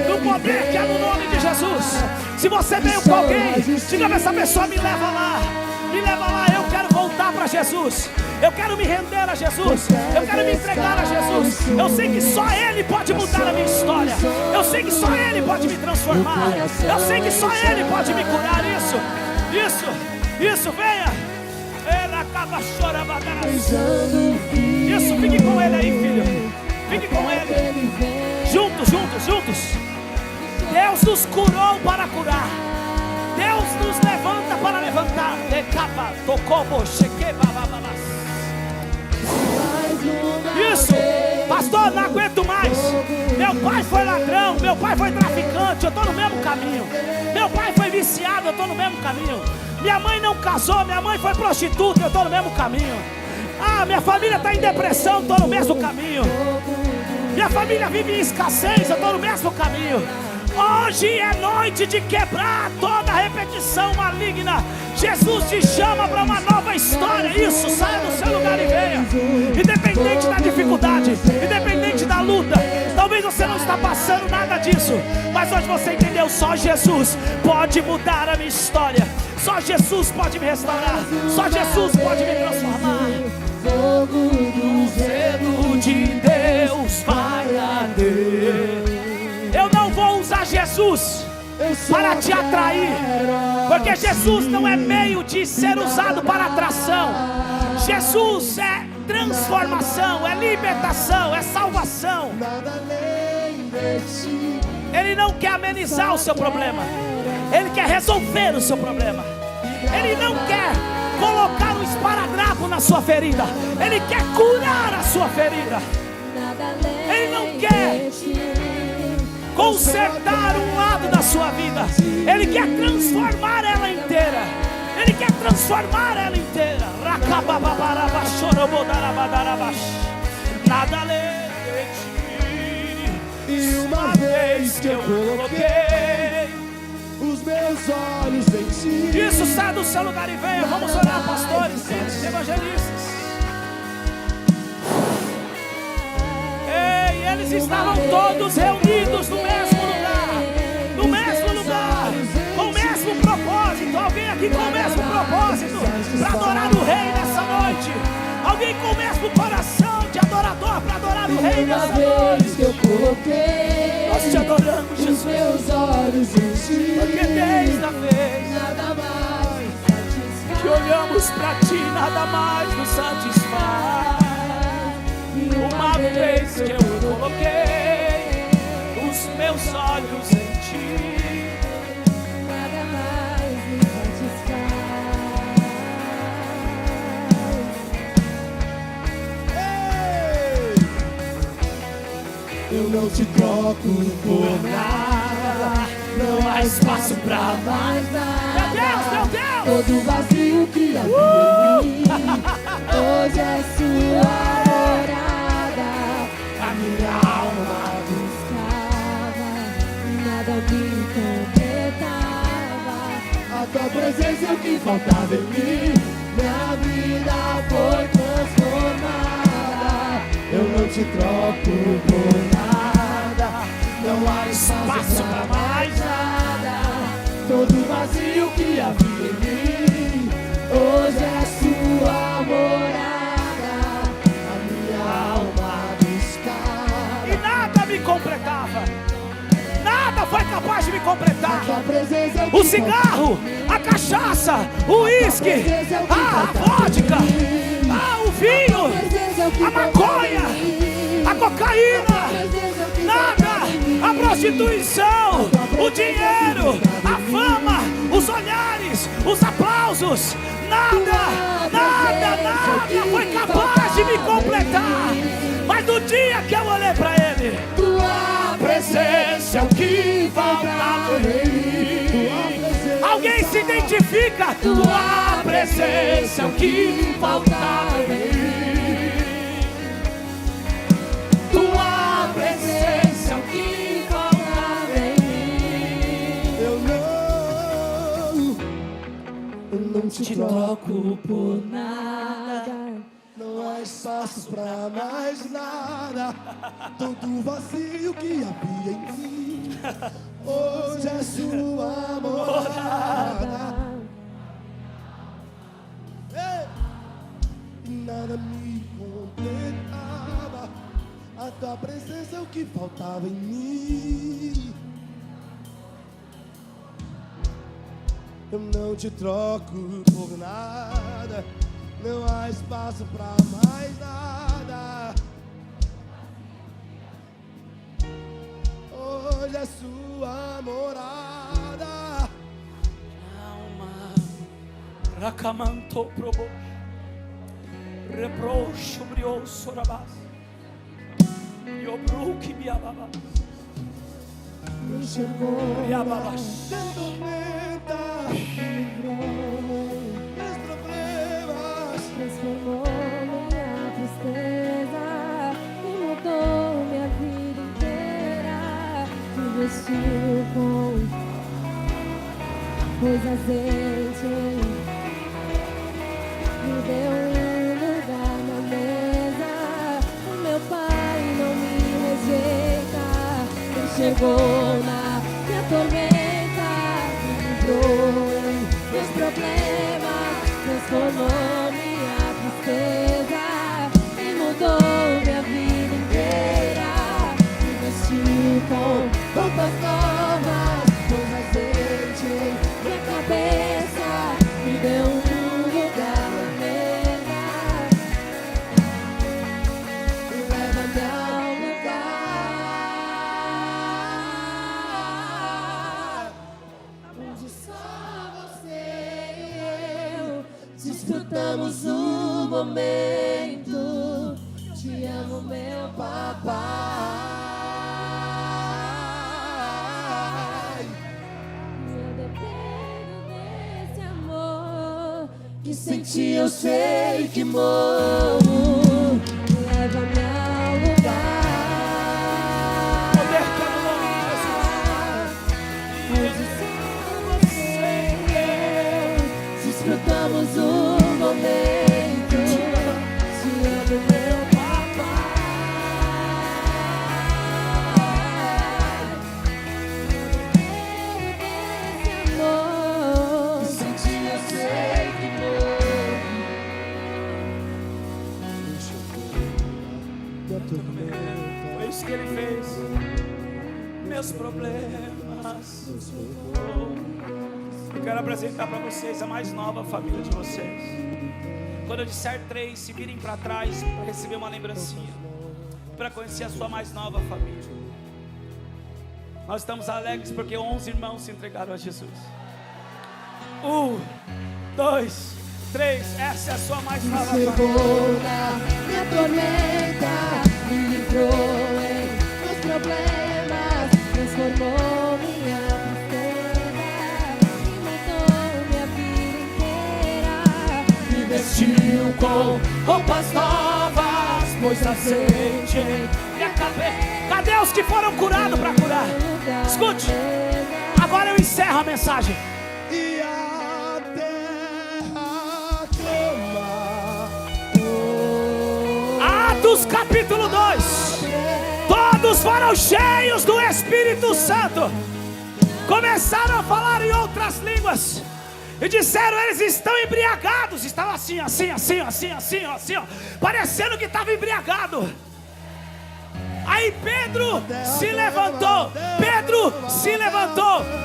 S1: no poder que é no nome de Jesus. Se você veio com alguém, diga para essa pessoa: me leva lá. Me leva lá, eu quero voltar para Jesus. Eu quero me render a Jesus. Eu quero me entregar a Jesus. Eu sei que só Ele pode mudar a minha história. Eu sei que só Ele pode me transformar. Eu sei que só Ele pode me curar. Isso, venha. Ela acaba chorando. Isso, fique com Ele aí, filho. Fique com Ele. Juntos. Deus nos curou para curar. Deus nos levanta para levantar. Isso, pastor, não aguento mais. Meu pai foi ladrão, meu pai foi traficante, eu estou no mesmo caminho. Meu pai foi viciado, eu estou no mesmo caminho. Minha mãe não casou, minha mãe foi prostituta, eu estou no mesmo caminho. Minha família está em depressão, eu estou no mesmo caminho. Minha família vive em escassez, eu estou no mesmo caminho. Hoje é noite de quebrar toda repetição maligna. Jesus te chama para uma nova história. Isso, saia do seu lugar e venha. Independente da dificuldade, independente da luta. Talvez você não está passando nada disso, mas hoje você entendeu: só Jesus pode mudar a minha história. Só Jesus pode me restaurar. Só Jesus pode me transformar. Fogo do zelo de Deus vai arder. Eu não vou usar Jesus para te atrair, porque Jesus não é meio de ser usado para atração. Jesus é transformação, é libertação, é salvação. Ele não quer amenizar o seu problema, Ele quer resolver o seu problema. Ele não quer colocar um esparadrapo na sua ferida, Ele quer curar a sua ferida. Ele não quer consertar um lado da sua vida, Ele quer transformar ela inteira. Ele quer transformar ela inteira. Nada além de ti. E uma vez que eu coloquei os meus olhos em ti. Isso, sai do seu lugar e venha. Vamos orar, pastores, evangelistas. Ei, eles estavam todos reunidos no mesmo lugar, com o mesmo propósito. Alguém aqui com o mesmo propósito para adorar o Rei nessa noite. Alguém com o mesmo coração de adorador para adorar o Rei nessa noite. Nós te adoramos, Jesus, meus olhos em ti, porque desde a vez nada mais que olhamos para ti, nada mais nos satisfaz. Uma vez que eu coloquei
S2: Eu não te troco por nada. Não há espaço pra mais nada.
S1: Meu Deus!
S2: Todo vazio que havia em mim, hoje é sua morada. A minha alma buscava, nada me completava. A tua presença é o que faltava em mim. Minha vida foi transformada. Eu não te troco por nada. Não há espaço pra mais nada. Todo vazio que havia em mim, hoje é sua morada. A minha alma buscava,
S1: E nada me completava. Nada foi capaz de me completar.
S2: a tua presença é o que
S1: O cigarro, a cachaça, o uísque, a vodka, o vinho, a maconha, a cocaína, nada, a prostituição, o dinheiro, a fama, os olhares, os aplausos, nada foi capaz de me completar. Mas no dia que eu olhei para ele,
S2: tua presença é o que faltava em mim.
S1: alguém se identifica?
S2: Tua presença é o que faltava em mim. Tua presença é o que faltava em mim. Eu não te troco por nada. Não há espaço pra mais nada. Todo vazio que havia em mim, hoje é sua morada. E nada me completava. A tua presença é o que faltava em mim. Eu não te troco por nada. Não há espaço pra mais nada. Hoje é sua morada.
S1: Alma, racamanto probo, reprocho brio sorabas, yobru que biababa,
S2: Me chamou
S1: biababas.
S2: da tormenta, meus problemas,
S3: Transformou minha tristeza e mudou minha vida inteira. Me vestiu com coisas em ti, me deu um lugar na mesa. O meu pai não me rejeita. Ele chegou na minha tormenta, me livrou em meus problemas, transformou minha tristeza e mudou minha vida inteira. Me vestiu com roupas novas, pôs azeite em minha cabeça, me deu um lugar na mesa e leva-me ao lugar onde só você e eu desfrutamos o momento. Te amo, meu papai. Eu dependo desse amor que senti, eu sei que morro. Leva-me ao lugar
S1: Poder que é no nome de Jesus.
S3: onde só você e eu desfrutamos o momento. Te amo, meu papai. Eu dependo desse amor.
S2: senti, eu sei que morro.
S1: Foi isso que ele fez. Meus problemas. Eu quero apresentar para vocês a mais nova família de vocês. Quando eu disser 3, se virem para trás para receber uma lembrancinha, para conhecer a sua mais nova família. Nós estamos alegres porque 11 irmãos se entregaram a Jesus. 1, 2, 3, essa é a sua mais nova família.
S2: Chegou na minha tormenta, me livrou em meus
S1: vestiu com roupas novas, pôs azeite em minha cabeça. Cadê os que foram curados para curar? Escute, agora eu encerro a mensagem.
S4: E a terra clama.
S1: Atos capítulo 2. Todos foram cheios do Espírito Santo, começaram a falar em outras línguas e disseram: eles estão embriagados. Estavam assim, parecendo que estava embriagado. Aí Pedro se levantou.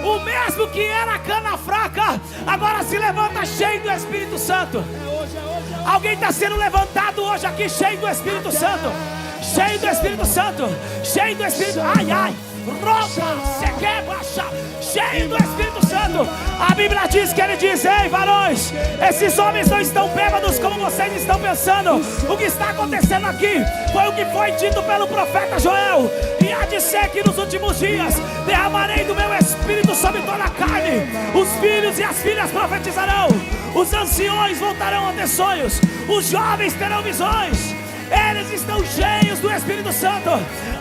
S1: O mesmo que era cana fraca, agora se levanta cheio do Espírito Santo. Alguém está sendo levantado hoje aqui cheio do Espírito Santo. Cheio do Espírito Santo. Cheio do Espírito. Cheio do Espírito Santo. A Bíblia diz que ele diz: ei, varões, esses homens não estão bêbados como vocês estão pensando. O que está acontecendo aqui foi o que foi dito pelo profeta Joel. E há de ser que nos últimos dias derramarei do meu Espírito sobre toda a carne. Os filhos e as filhas profetizarão, os anciões voltarão a ter sonhos, os jovens terão visões. Eles estão cheios do Espírito Santo.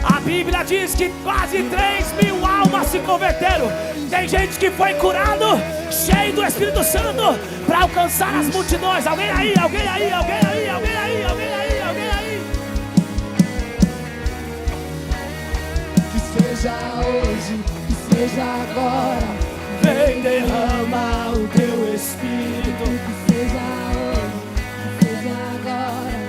S1: A Bíblia diz que quase 3.000 almas se converteram. Tem gente que foi curado, cheio do Espírito Santo, para alcançar as multidões. Alguém aí.
S4: Que seja hoje, que seja agora.
S1: Vem, derrama o teu Espírito.
S3: Que seja hoje, que seja agora.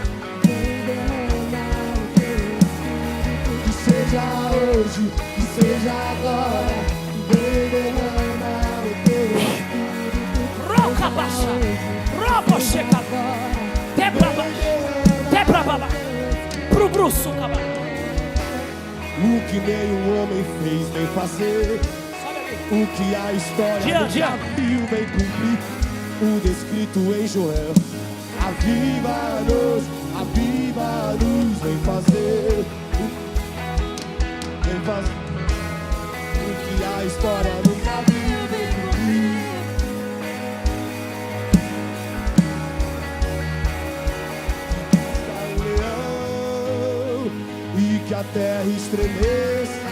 S3: Vem derramar o teu Espírito.
S4: Que seja hoje, que seja agora. Vem derramar o teu Espírito.
S1: Roca baixa, robo checa, tebra baba, pro bruxo cabal.
S4: O que nenhum homem fez nem fazer, o que a história nunca viu vem cumprir, o descrito em Joel. Aviva-nos, vem fazer, o que a história nunca viu vem cumprir. E que a terra estremeça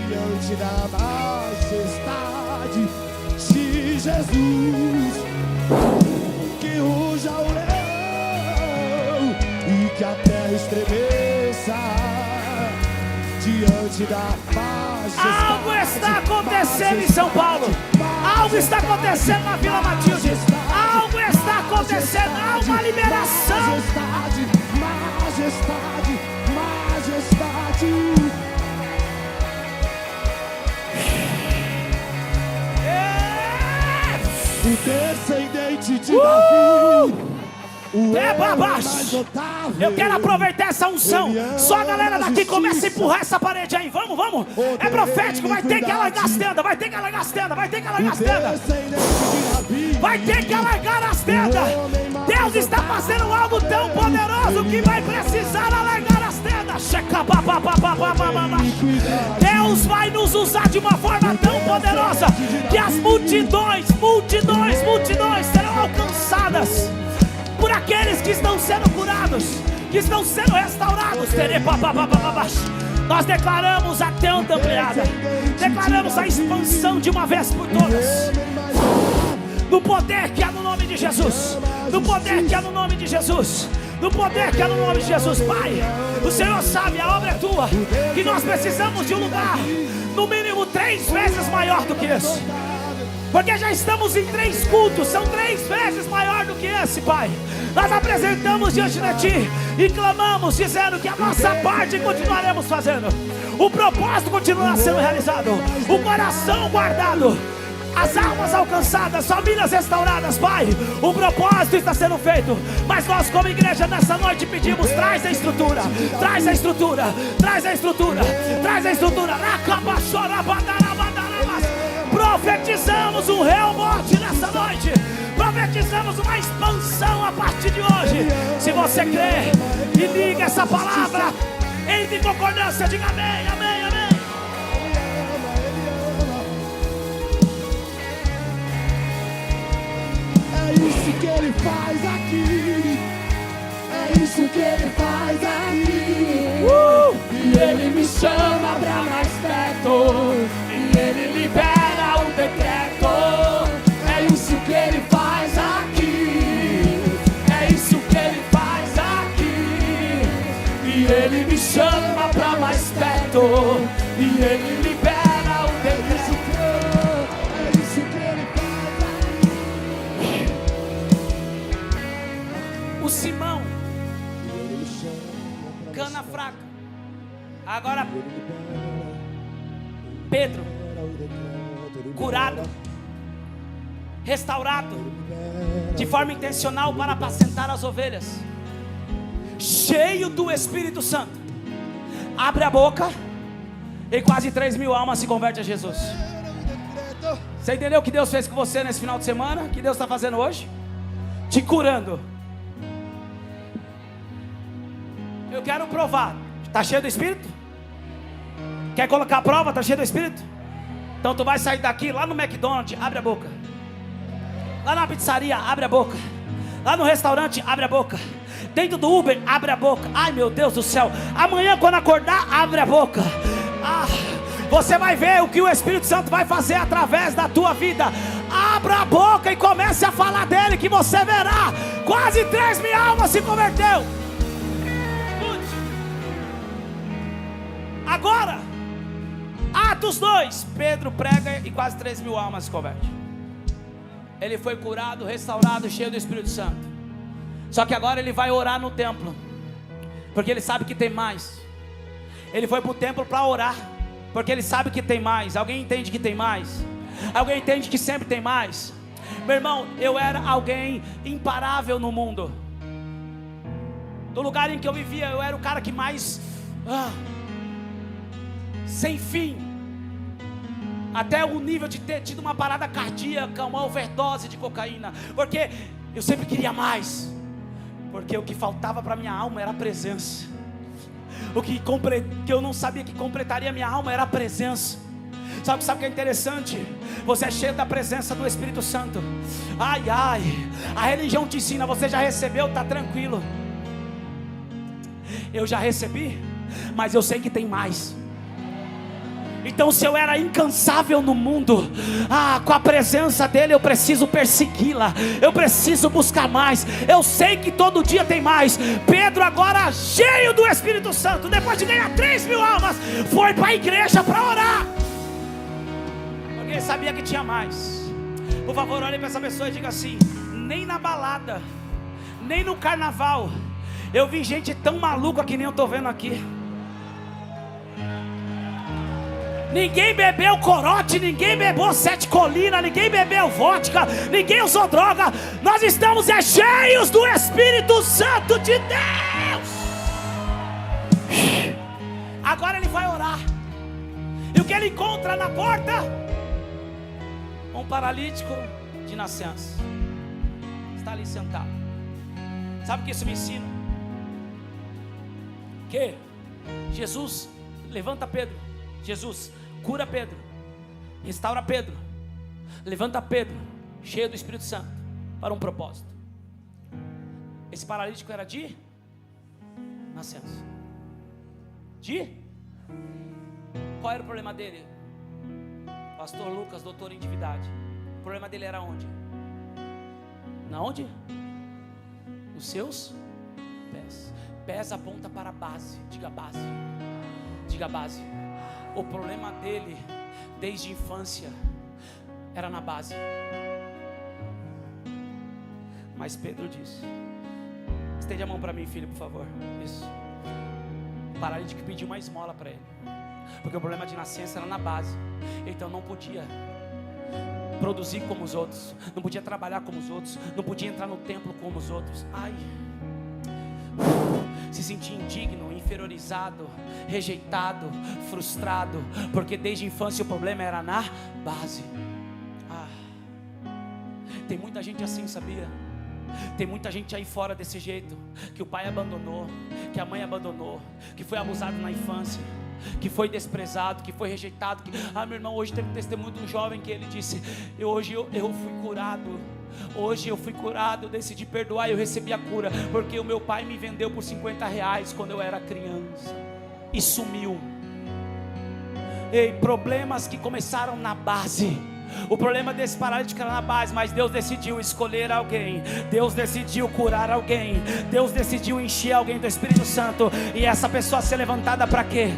S4: diante da majestade de Jesus. Que ruja o leão e que a terra estremeça diante da majestade.
S1: Algo está acontecendo em São Paulo. Algo está acontecendo na Vila Matilde. Algo está acontecendo. Há uma liberação.
S4: Majestade. O descendente de Davi, o mais notável.
S1: Eu quero aproveitar essa unção. Só a galera daqui começa a empurrar essa parede aí. Vamos. É profético. Vai ter que alargar as tendas. Vai ter que alargar as tendas. Deus está fazendo algo tão poderoso que vai precisar alargar as tendas. Deus vai nos usar de uma forma tão poderosa que as multidões serão alcançadas por aqueles que estão sendo curados, que estão sendo restaurados. Nós declaramos a tenda ampliada, declaramos a expansão de uma vez por todas, no poder que há no nome de Jesus, no poder que há no nome de Jesus, no poder que há no nome de Jesus. Pai, o Senhor sabe, a obra é tua, que nós precisamos de um lugar no mínimo 3 vezes maior do que esse, porque já estamos em 3 cultos, são 3 vezes maior do que esse, Pai. Nós apresentamos diante de Ti e clamamos, dizendo que a nossa parte continuaremos fazendo, o propósito continuará sendo realizado, o coração guardado, as almas alcançadas, famílias restauradas. Pai, o propósito está sendo feito, mas nós como igreja nessa noite pedimos: traz a estrutura. Profetizamos um remote nessa noite, profetizamos uma expansão a partir de hoje. Se você crê e liga essa palavra em concordância, diga amém, amém, amém.
S4: É É isso que ele faz aqui.
S2: É isso que ele faz aqui.
S1: E ele me chama pra mais perto. E ele libera o decreto. É isso que ele faz aqui. É isso que ele faz aqui. E ele me chama pra mais perto. E ele libera o decreto.
S4: É isso que ele faz aqui.
S1: O Simão, cana fraca. Agora Pedro, curado, restaurado, de forma intencional para apacentar as ovelhas, cheio do Espírito Santo, abre a boca e quase 3.000 almas se convertem a Jesus. Você entendeu o que Deus fez com você nesse final de semana? O que Deus está fazendo hoje? Te curando. Eu quero provar. Está cheio do Espírito? Quer colocar a prova? Está cheio do Espírito? Então tu vai sair daqui, lá no McDonald's, abre a boca. Lá na pizzaria, abre a boca. Lá no restaurante, abre a boca. Dentro do Uber, abre a boca. Ai meu Deus do céu. Amanhã quando acordar, abre a boca. Você vai ver o que o Espírito Santo vai fazer através da tua vida. Abra a boca e comece a falar dele, que você verá. Quase 3.000 almas se converteu. Agora, Atos 2, Pedro prega e quase 3.000 almas se convertem. Ele foi curado, restaurado, cheio do Espírito Santo. Só que agora ele vai orar no templo, porque ele sabe que tem mais. Ele foi para o templo para orar, porque ele sabe que tem mais. Alguém entende que tem mais? Alguém entende que sempre tem mais? Meu irmão, eu era alguém imparável no mundo. No lugar em que eu vivia, eu era o cara que mais... sem fim, até o nível de ter tido uma parada cardíaca, uma overdose de cocaína, porque eu sempre queria mais, porque o que faltava para minha alma era a presença. O que eu não sabia que completaria minha alma era a presença. Sabe o que é interessante? Você é cheio da presença do Espírito Santo. Ai, a religião te ensina, você já recebeu, está tranquilo. Eu já recebi, mas eu sei que tem mais. Então se eu era incansável no mundo, com a presença dele eu preciso persegui-la, eu preciso buscar mais. Eu sei que todo dia tem mais. Pedro agora cheio do Espírito Santo, depois de ganhar 3.000 almas, foi para a igreja para orar, porque ele sabia que tinha mais. Por favor, olhe para essa pessoa e diga assim: nem na balada, nem no carnaval eu vi gente tão maluca que nem eu estou vendo aqui. Ninguém bebeu corote, ninguém bebeu 7 colinas, ninguém bebeu vodka, ninguém usou droga. Nós estamos cheios do Espírito Santo de Deus. Agora ele vai orar. E o que ele encontra na porta? Um paralítico de nascença. Está ali sentado. Sabe o que isso me ensina? Que Jesus levanta Pedro. Jesus cura Pedro, restaura Pedro, levanta Pedro, cheio do Espírito Santo, para um propósito. Esse paralítico era de nascença. Qual era o problema dele? Pastor Lucas, doutor em divindade. O problema dele era onde? Na onde? Nos seus pés. Pés aponta para a base. Diga base. Diga base. O problema dele, desde a infância, era na base. Mas Pedro disse: estende a mão para mim, filho, por favor. Isso. O paralítico pediu uma esmola para ele, porque o problema de nascença era na base. Então não podia produzir como os outros, não podia trabalhar como os outros, não podia entrar no templo como os outros. Se sentia indigno, inferiorizado, rejeitado, frustrado, porque desde a infância o problema era na base. Tem muita gente assim, sabia? Tem muita gente aí fora desse jeito, que o pai abandonou, que a mãe abandonou, que foi abusado na infância. que foi desprezado, que foi rejeitado. Meu irmão, hoje teve um testemunho de um jovem que ele disse: hoje eu fui curado. Hoje eu fui curado, eu decidi perdoar, eu recebi a cura, porque o meu pai me vendeu por R$50 quando eu era criança e sumiu. Ei, problemas que começaram na base. O problema desse paralítico era na base, mas Deus decidiu escolher alguém, Deus decidiu curar alguém, Deus decidiu encher alguém do Espírito Santo, e essa pessoa ser levantada para quê?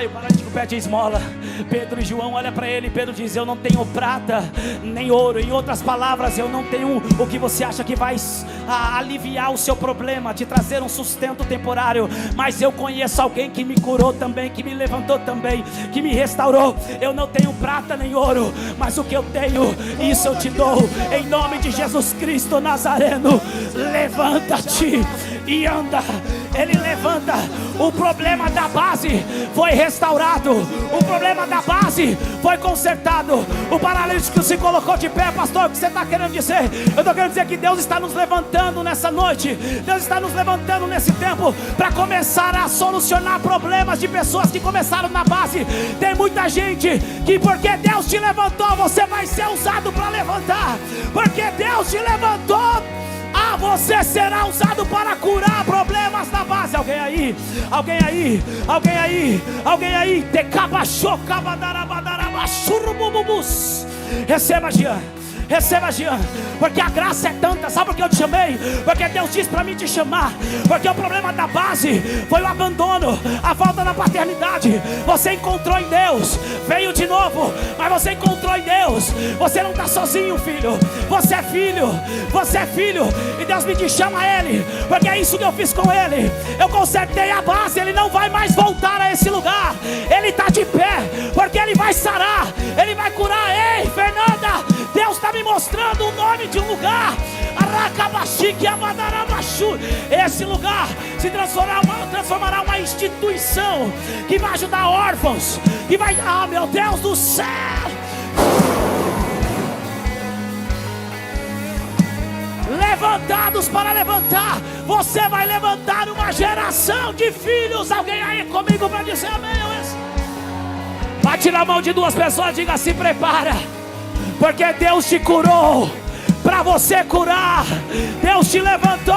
S1: O paralítico pede esmola. Pedro e João olham para ele, Pedro diz: eu não tenho prata nem ouro. Em outras palavras, eu não tenho o que você acha que vai aliviar o seu problema, te trazer um sustento temporário, mas eu conheço alguém que me curou também, que me levantou também, que me restaurou. Eu não tenho prata nem ouro, mas o que eu tenho, isso eu te dou, em nome de Jesus Cristo Nazareno. Levanta-te e anda. Ele levanta. O problema da base foi restaurado, o problema da base foi consertado. O paralítico se colocou de pé. Pastor, o que você está querendo dizer? Eu estou querendo dizer que Deus está nos levantando nessa noite, Deus está nos levantando nesse tempo para começar a solucionar problemas de pessoas que começaram na base. Tem muita gente que, porque Deus te levantou, você vai ser usado para levantar. Porque Deus te levantou, você será usado para curar problemas da base. Alguém aí, alguém aí, alguém aí, alguém aí. Receba, Jean. Receba, Jean, porque a graça é tanta. Sabe por que eu te chamei? Porque Deus disse para mim te chamar. Porque o problema da base foi o abandono, a falta da paternidade. Você encontrou em Deus, veio de novo, mas você encontrou em Deus. Você não está sozinho, filho. Você é filho, você é filho. E Deus me diz: chama ele, porque é isso que eu fiz com ele. Eu consertei a base, ele não vai mais voltar a esse lugar. Ele está de pé, porque ele vai sarar, ele vai curar. Ei, Fernanda, Deus está me mostrando o nome de um lugar. Esse lugar se transformará uma instituição que vai ajudar órfãos, que vai, meu Deus do céu, levantados para levantar. Você vai levantar uma geração de filhos. Alguém aí comigo para dizer amém? Bate na mão de duas pessoas, diga: se prepara, porque Deus te curou para você curar. Deus te levantou